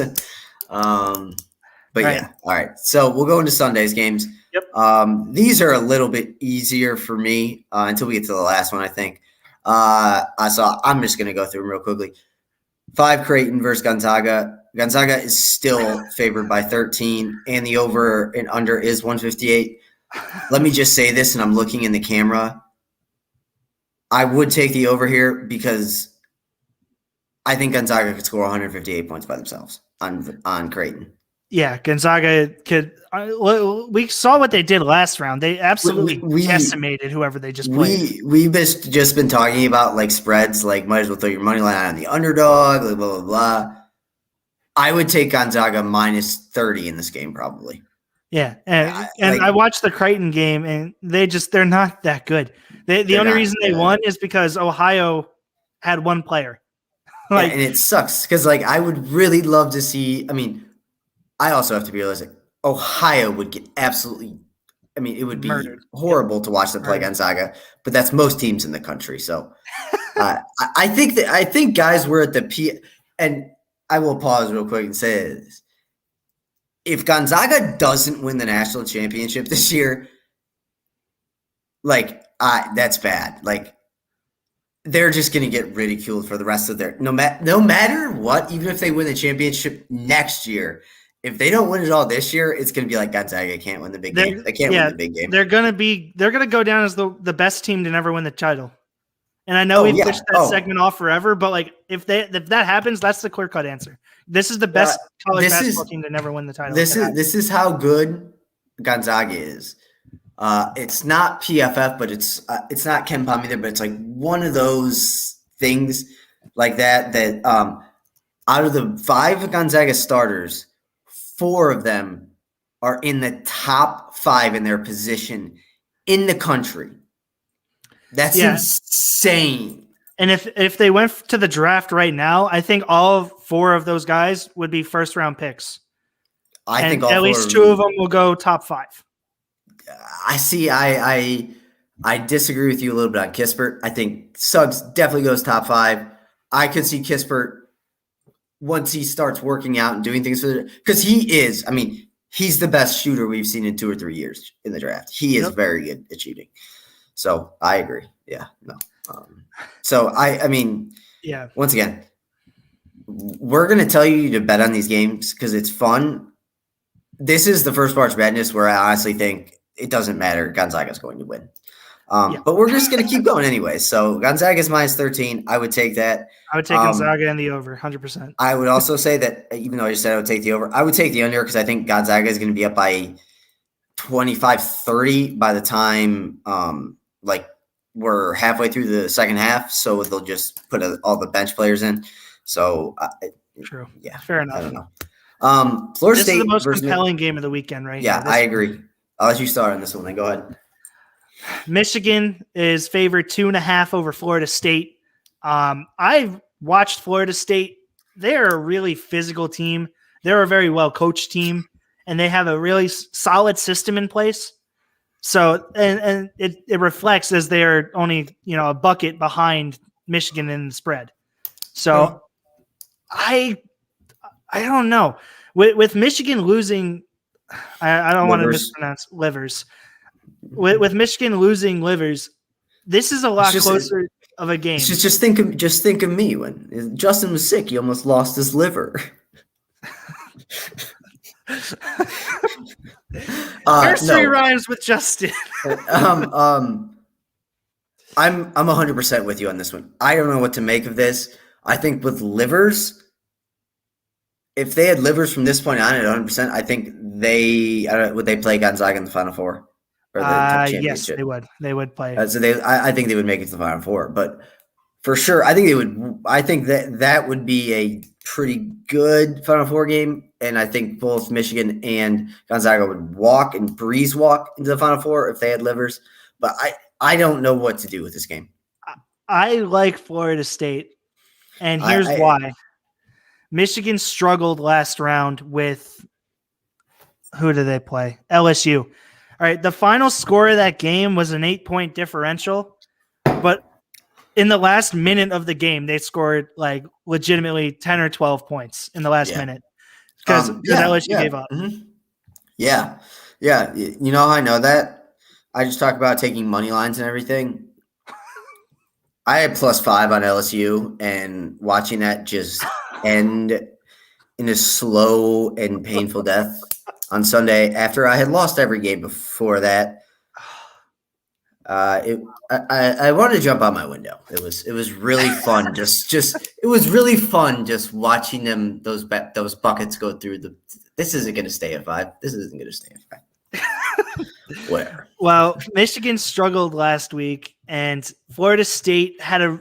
But right. Yeah, all right. So we'll go into Sunday's games. Yep. These are a little bit easier for me until we get to the last one, I think. So I'm just going to go through them real quickly. 5 Creighton versus Gonzaga. Gonzaga is still favored by 13, and the over and under is 158. Let me just say this, and I'm looking in the camera. I would take the over here because I think Gonzaga could score 158 points by themselves on Creighton. Yeah, Gonzaga could. We saw what they did last round. They absolutely decimated whoever they just played. We've just been talking about like spreads, like might as well throw your money line on the underdog, blah, blah, blah, blah. I would take Gonzaga -30 in this game probably. Yeah, and I watched the Creighton game, and they're not that good. The only reason they won is because Ohio had one player. And it sucks because like I would really love to see. I mean, I also have to be realistic. Ohio would get absolutely. I mean, it would be horrible to watch them play Gonzaga, but that's most teams in the country. So I think guys were at the and I will pause real quick and say this. If Gonzaga doesn't win the national championship this year, like that's bad. Like they're just going to get ridiculed for the rest of their no matter what. Even if they win the championship next year, if they don't win it all this year, it's going to be like Gonzaga can't win the big game. They can't win the big game. They're going to go down as the best team to never win the title. And I know we've pushed that segment off forever, but like if that happens, that's the clear cut answer. This is the best college basketball team to never win the title. This is how good Gonzaga is. It's not PFF, but it's not Ken Palm either. But it's like one of those things like that. Out of the 5 Gonzaga starters, 4 of them are in the top 5 in their position in the country. That's insane. And if they went to the draft right now, I think all 4 of those guys would be first round picks. I think at least 2 of them will go top 5. I see. I disagree with you a little bit on Kispert. I think Suggs definitely goes top 5. I could see Kispert once he starts working out and doing things because he is. I mean, he's the best shooter we've seen in 2 or 3 years in the draft. He is very good at shooting. So I agree. Yeah. No. So I mean, yeah. Once again, we're going to tell you to bet on these games because it's fun. This is the first March Madness where I honestly think it doesn't matter. Gonzaga's going to win. But we're just going to keep going anyway. So Gonzaga's minus 13. I would take that. I would take Gonzaga and the over 100%. I would also say that even though I just said I would take the over, I would take the under because I think Gonzaga is going to be up by 25-30 by the time we're halfway through the second half. So they'll just put all the bench players in. So true. Yeah. Fair enough. I don't know. Florida State is the most compelling game of the weekend, right? Yeah, I agree. I'll let you start on this one. Then go ahead. Michigan is favored 2.5 over Florida State. I've watched Florida State. They're a really physical team. They're a very well coached team, and they have a really solid system in place. So, and it reflects as they're only a bucket behind Michigan in the spread. So, I don't know with Michigan losing. I don't want to mispronounce Livers. With Michigan losing Livers, this is a lot closer of a game. Just think of me when Justin was sick. He almost lost his liver. Nursery rhymes with Justin. I'm 100% with you on this one. I don't know what to make of this. I think with Livers, if they had Livers from this point on at 100%, I think would they play Gonzaga in the Final Four? Or the yes, they would. They would play. I think they would make it to the Final Four, but for sure, I think they would. I think that would be a pretty good Final Four game, and I think both Michigan and Gonzaga would walk into the Final Four if they had Livers. But I don't know what to do with this game. I like Florida State, and here's why. Michigan struggled last round with who did they play? LSU. All right, the final score of that game was an 8-point differential, but in the last minute of the game, they scored like legitimately 10 or 12 points in the last minute because LSU gave up. Mm-hmm. Yeah. You know how I know that? I just talk about taking money lines and everything. I had +5 on LSU, and watching that just end in a slow and painful death on Sunday after I had lost every game before that. I wanted to jump out my window. It was really fun. It was really fun just watching them those buckets go through the. This isn't going to stay at 5. This isn't going to stay at 5. Whatever. Well, Michigan struggled last week, and Florida State had a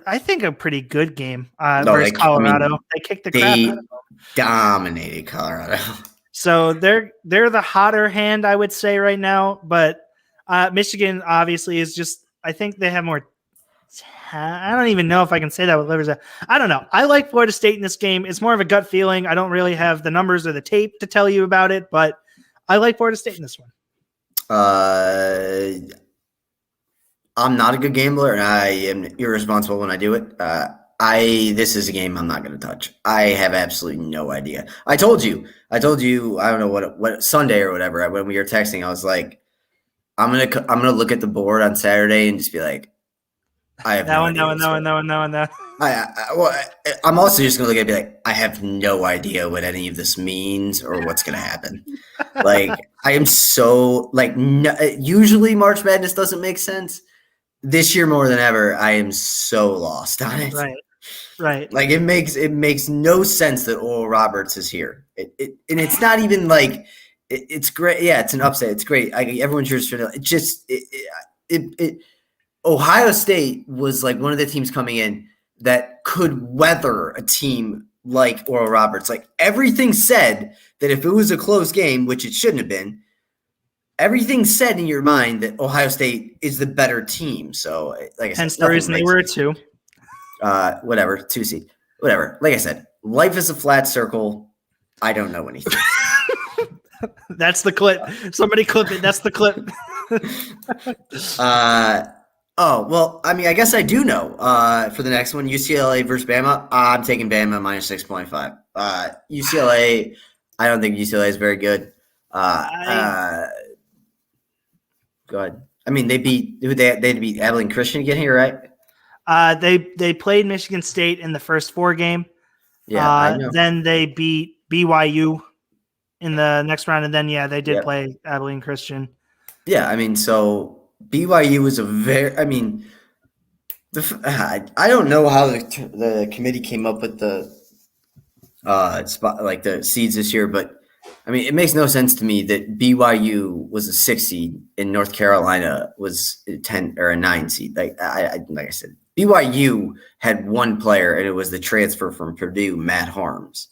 pretty good game versus Colorado. They kicked the crap out of them. Dominated Colorado. So they're the hotter hand, I would say, right now. But Michigan obviously is just. I think they have more. I don't even know if I can say that with Livers. I don't know. I like Florida State in this game. It's more of a gut feeling. I don't really have the numbers or the tape to tell you about it, but I like Florida State in this one. I'm not a good gambler, and I am irresponsible when I do it. This is a game I'm not going to touch. I have absolutely no idea. I told you. I don't know what Sunday or whatever. When we were texting, I was like, I'm gonna look at the board on Saturday and just be like, I have no idea. I'm also just gonna look at it and be like, I have no idea what any of this means or what's gonna happen. Like, I am so usually March Madness doesn't make sense. This year more than ever, I am so lost on it. Right. Like it makes no sense that Oral Roberts is here. And it's not even like it's great. Yeah, it's an upset. It's great. Everyone cheers for it. Ohio State was like one of the teams coming in that could weather a team like Oral Roberts. Like everything said that if it was a close game, which it shouldn't have been, everything said in your mind that Ohio State is the better team. So, like I said, hence the reason they were 2. whatever, 2 seed, whatever. Like I said, life is a flat circle. I don't know anything. That's the clip. Somebody clip it. That's the clip. Oh, well, I mean, I guess I do know. For the next one, UCLA versus Bama, I'm taking Bama minus 6.5. UCLA, I don't think UCLA is very good. Go ahead. I mean, they beat Abilene Christian again here, right? They played Michigan State in the first 4 game. Yeah, I know. Then they beat BYU in the next round, and then they did play Abilene Christian. Yeah, I mean, so BYU was I don't know how the committee came up with the spot, like the seeds this year, but I mean, it makes no sense to me that BYU was a 6 seed and North Carolina was a 10 or a 9 seed. Like I said, BYU had one player, and it was the transfer from Purdue, Matt Harms.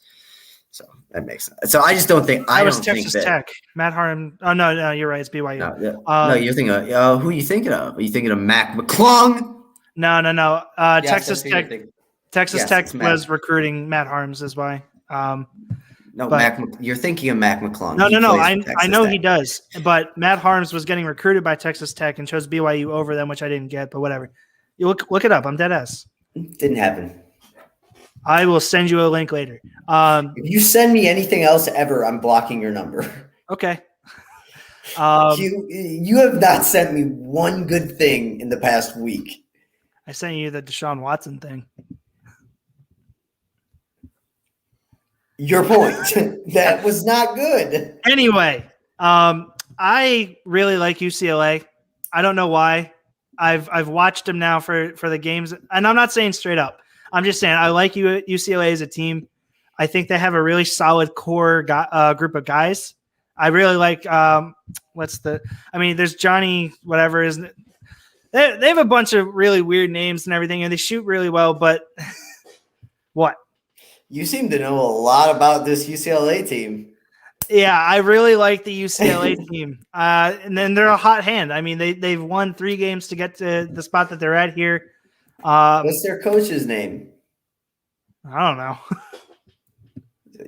So that makes sense. So I just don't think that was Texas Tech. Matt Harms. Oh no, you're right. It's BYU. No, you're thinking of who are you thinking of? Are you thinking of Mac McClung? No. Texas Tech. Texas Tech was recruiting Matt Harms is why. You're thinking of Mac McClung. No. I know he does, but Matt Harms was getting recruited by Texas Tech and chose BYU over them, which I didn't get. But whatever. You look it up. I'm dead ass. Didn't happen. I will send you a link later. If you send me anything else ever, I'm blocking your number. Okay. You have not sent me one good thing in the past week. I sent you the Deshaun Watson thing. Your point. That was not good. Anyway, I really like UCLA. I don't know why. I've watched them now for the games, and I'm not saying straight up. I'm just saying I like UCLA as a team. I think they have a really solid core group of guys. I really like there's Johnny whatever isn't it? They have a bunch of really weird names and everything, and they shoot really well. But what? You seem to know a lot about this UCLA team. Yeah, I really like the UCLA team. And then they're a hot hand. I mean, they've won 3 games to get to the spot that they're at here. What's their coach's name? I don't know.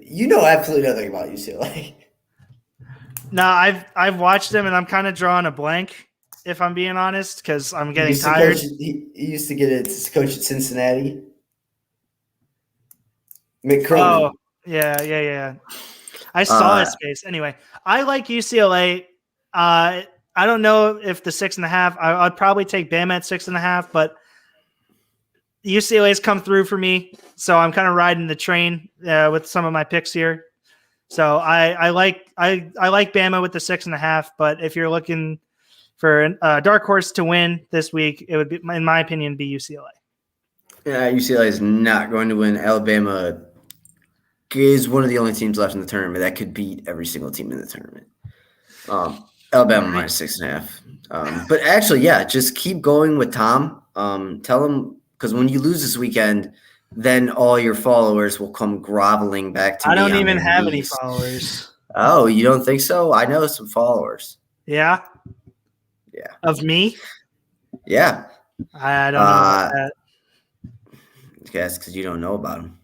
You know absolutely nothing about UCLA. No, I've watched them, and I'm kind of drawing a blank, if I'm being honest, because I'm getting tired. He used to get it to coach at Cincinnati. McCrory. Oh, yeah. I saw his face. Anyway, I like UCLA. I don't know if the 6.5. I'd probably take Bama at 6.5, but UCLA's come through for me, so I'm kind of riding the train with some of my picks here. So I like Bama with the 6.5, but if you're looking for a dark horse to win this week, it would be, in my opinion, be UCLA. Yeah, UCLA is not going to win. Alabama is one of the only teams left in the tournament that could beat every single team in the tournament. Alabama minus 6.5. But actually, just keep going with Tom. Tell him, because when you lose this weekend, then all your followers will come groveling back to me. I don't even have any followers. Oh, you don't think so? I know some followers. Yeah? Yeah. Of me? Yeah. I don't know about that. That's because you don't know about them.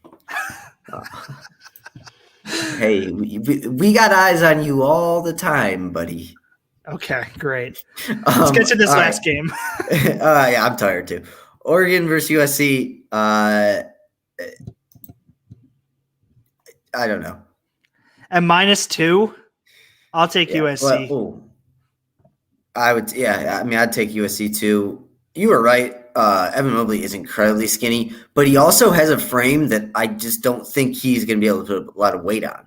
Hey, we got eyes on you all the time, buddy. Okay, great. Let's get to this last game. Yeah, I'm tired too. Oregon versus USC. I don't know. At -2, I'll take USC. I'd take USC too. You were right. Evan Mobley is incredibly skinny, but he also has a frame that I just don't think he's going to be able to put a lot of weight on.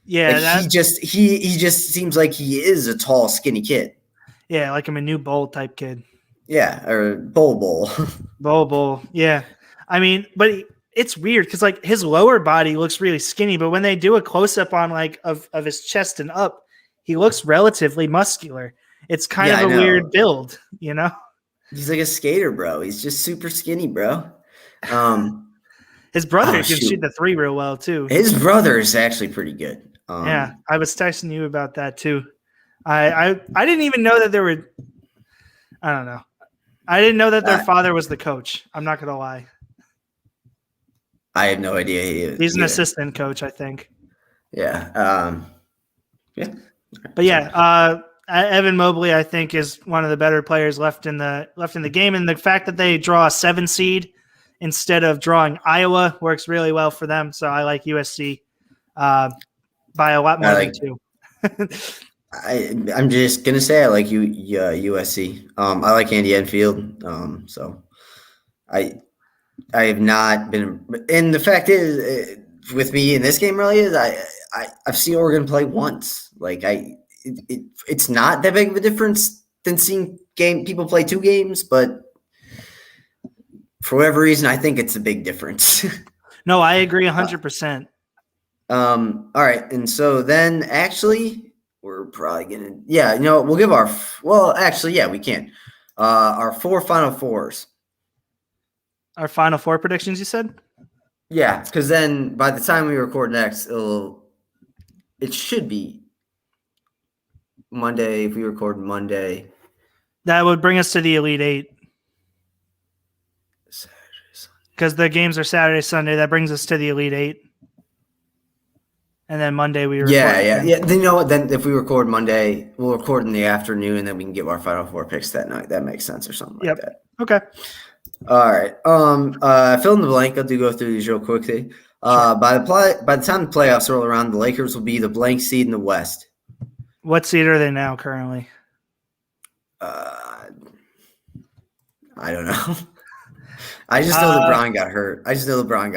Yeah, he just seems like he is a tall, skinny kid. Yeah, like I'm a new bowl type kid. Yeah, or bowl. Bowl. Yeah, I mean, but it's weird because like his lower body looks really skinny, but when they do a close up on like of his chest and up, he looks relatively muscular. It's kind of a weird build, you know. He's like a skater, bro. He's just super skinny, bro. His brother can shoot the 3 real well too. His brother is actually pretty good. Yeah, I was texting you about that too. I didn't even know that there were. I don't know. I didn't know that their father was the coach. I'm not gonna lie. I have no idea. He's an assistant coach, I think. Yeah. Yeah. But Evan Mobley, I think, is one of the better players left in the game, and the fact that they draw a 7 seed instead of drawing Iowa works really well for them. So I like USC by a lot more than 2. I'm just gonna say I like USC. I like Andy Enfield. So I have not been, and the fact is, with me in this game really is I've seen Oregon play once. Like it's not that big of a difference than seeing people play 2 games, but for whatever reason, I think it's a big difference. No, I agree 100%. All right, and so then actually. We're probably going to, we'll give we can. Our 4 Final Fours. Our Final Four predictions, you said? Yeah, because then by the time we record next, it should be Monday. If we record Monday. That would bring us to the Elite 8. Because the games are Saturday, Sunday. That brings us to the Elite 8. And then Monday we record. Yeah. Then you know what? Then if we record Monday, we'll record in the afternoon, and then we can give our Final Four picks that night. That makes sense, or something like that. Okay. All right. Fill in the blank. I'll go through these real quickly. Sure. By the time the playoffs roll around, the Lakers will be the blank seed in the West. What seed are they now currently? I don't know. I just know LeBron got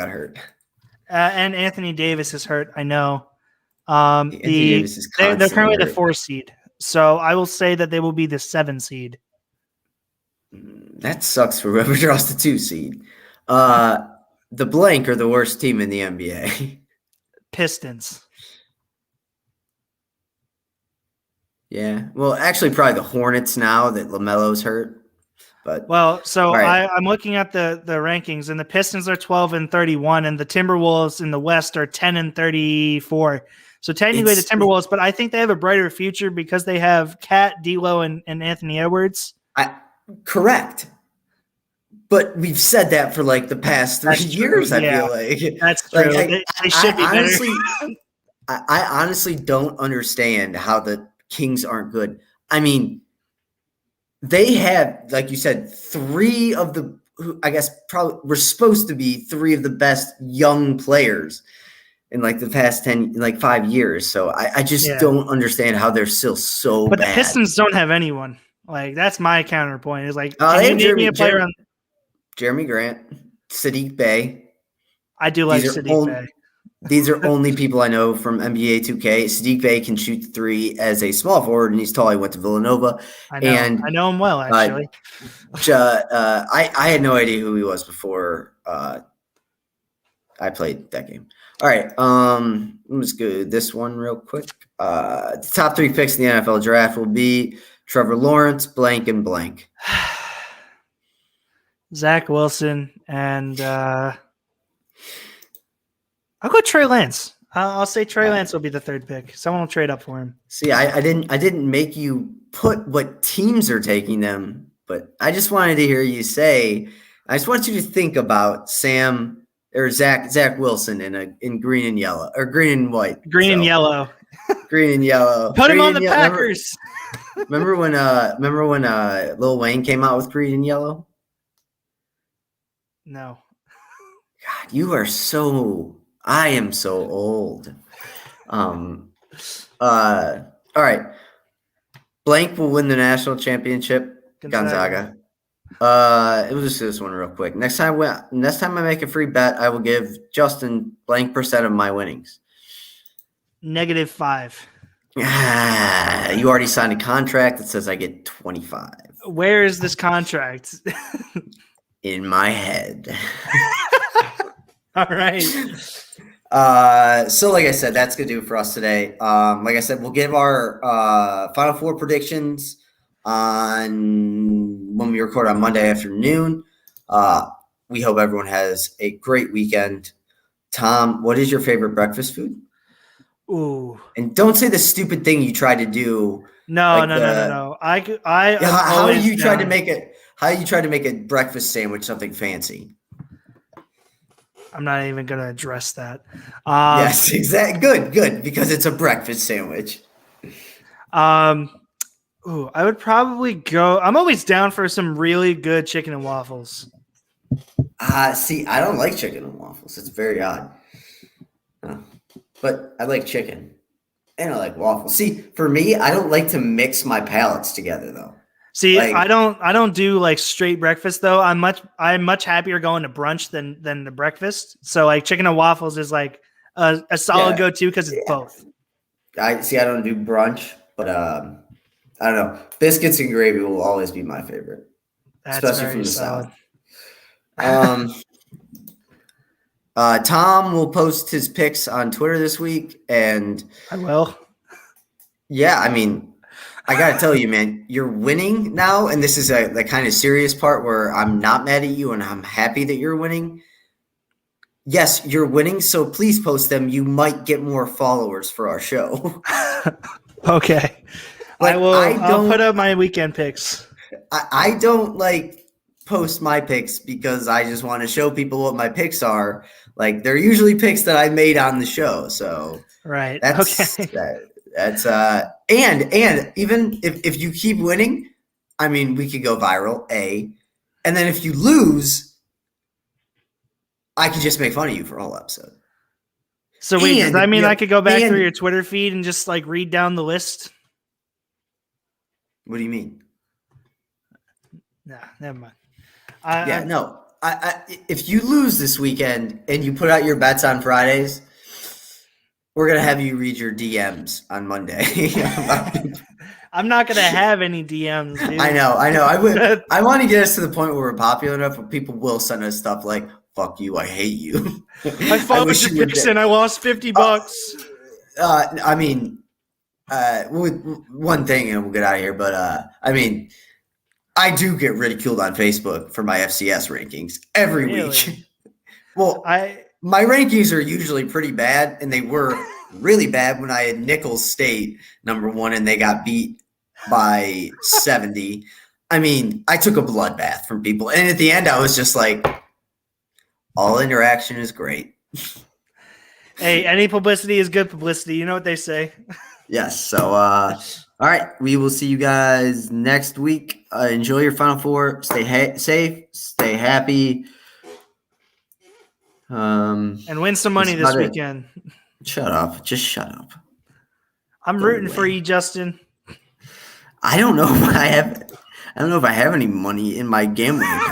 hurt. And Anthony Davis is hurt. I know. Davis is they're currently hurt. the 4 seed, so I will say that they will be the 7 seed. That sucks for whoever draws the 2 seed. The blank are the worst team in the NBA. Pistons. Yeah. Well, actually, probably the Hornets now that LaMelo's hurt. But right. I'm looking at the rankings, and the Pistons are 12-31, and the Timberwolves in the West are 10-34. So technically the Timberwolves, but I think they have a brighter future because they have Kat, D'Lo, and Anthony Edwards. Correct. But we've said that for like the past 3 years. I feel like that's true. Like, they should be honestly, better. I honestly don't understand how the Kings aren't good. I mean, they have, like you said, 3 of the, I guess probably were supposed to be 3 of the best young players in like the past 5 years. So I just don't understand how they're still so bad. But the Pistons don't have anyone. Like, that's my counterpoint. Is like, can you name me a player on Jeremy Grant, Sadiq Bey. I do like Sadiq Bey. These are only people I know from NBA 2K. Sadiq Bey can shoot 3 as a small forward, and he's tall. He went to Villanova. I know him well, actually. I had no idea who he was before I played that game. All right. Let's go this one real quick. The top 3 picks in the NFL draft will be Trevor Lawrence, blank, and blank. Zach Wilson, and I'll go Trey Lance. I'll say Trey Lance will be the 3rd pick. Someone will trade up for him. See, I didn't make you put what teams are taking them, but I just wanted to hear you say. I just want you to think about Sam or Zach Wilson in green and yellow or green and white. Green and yellow. Green and yellow. Put him on the Packers. Remember when Lil Wayne came out with green and yellow? No. God, you are so. I am so old. All right. Blank will win the national championship. Gonzaga. We'll just do this one real quick. Next time I make a free bet, I will give Justin blank % of my winnings. -5. You already signed a contract that says I get 25. Where is this contract? In my head. All right. So like I said, that's gonna do it for us today. Like I said, we'll give our Final Four predictions on when we record on Monday afternoon. We hope everyone has a great weekend. Tom, what is your favorite breakfast food? Ooh. And don't say the stupid thing you tried to do. No. How you tried to make a breakfast sandwich something fancy? I'm not even going to address that. Yes, exactly. Good, because it's a breakfast sandwich. I would probably go. I'm always down for some really good chicken and waffles. See, I don't like chicken and waffles. It's very odd. But I like chicken. And I like waffles. See, for me, I don't like to mix my palates together though. See, Like, I don't do like straight breakfast though. I'm much happier going to brunch than the breakfast. So like chicken and waffles is like a solid go-to because it's both. I don't do brunch, but I don't know. Biscuits and gravy will always be my favorite. That's especially from the solid. South. Tom will post his picks on Twitter this week, and I will. Yeah, I mean, I gotta tell you, man, you're winning now, and this is the kind of serious part where I'm not mad at you, and I'm happy that you're winning. Yes, you're winning, so please post them. You might get more followers for our show. Okay, Like, I will. I'll put up my weekend picks. I don't like post my picks because I just want to show people what my picks are. Like, they're usually picks that I made on the show, so right. That's okay. That's and even if you keep winning, I mean, we could go viral, and then if you lose, I could just make fun of you for a whole episode. So wait, does that mean I could go back through your Twitter feed and just like read down the list? What do you mean? Nah, never mind. No. If you lose this weekend and you put out your bets on Fridays, we're gonna have you read your DMs on Monday. I'm not gonna have any DMs, dude. I know. I want to get us to the point where we're popular enough where people will send us stuff like "fuck you, I hate you." I followed your picks and I lost $50. I mean, one thing, and we'll get out of here. But I mean, I do get ridiculed on Facebook for my FCS rankings every week. Well, my rankings are usually pretty bad, and they were really bad when I had Nicholls State #1 and they got beat by 70. I mean, I took a bloodbath from people, and at the end, I was just like, all interaction is great. Hey, any publicity is good publicity. You know what they say. Yes. So, all right, we will see you guys next week. Enjoy your Final Four. Stay safe. Stay happy. And win some money this weekend. Shut up. Just shut up. I'm rooting for you, Justin. I don't know if I have any money in my gambling account.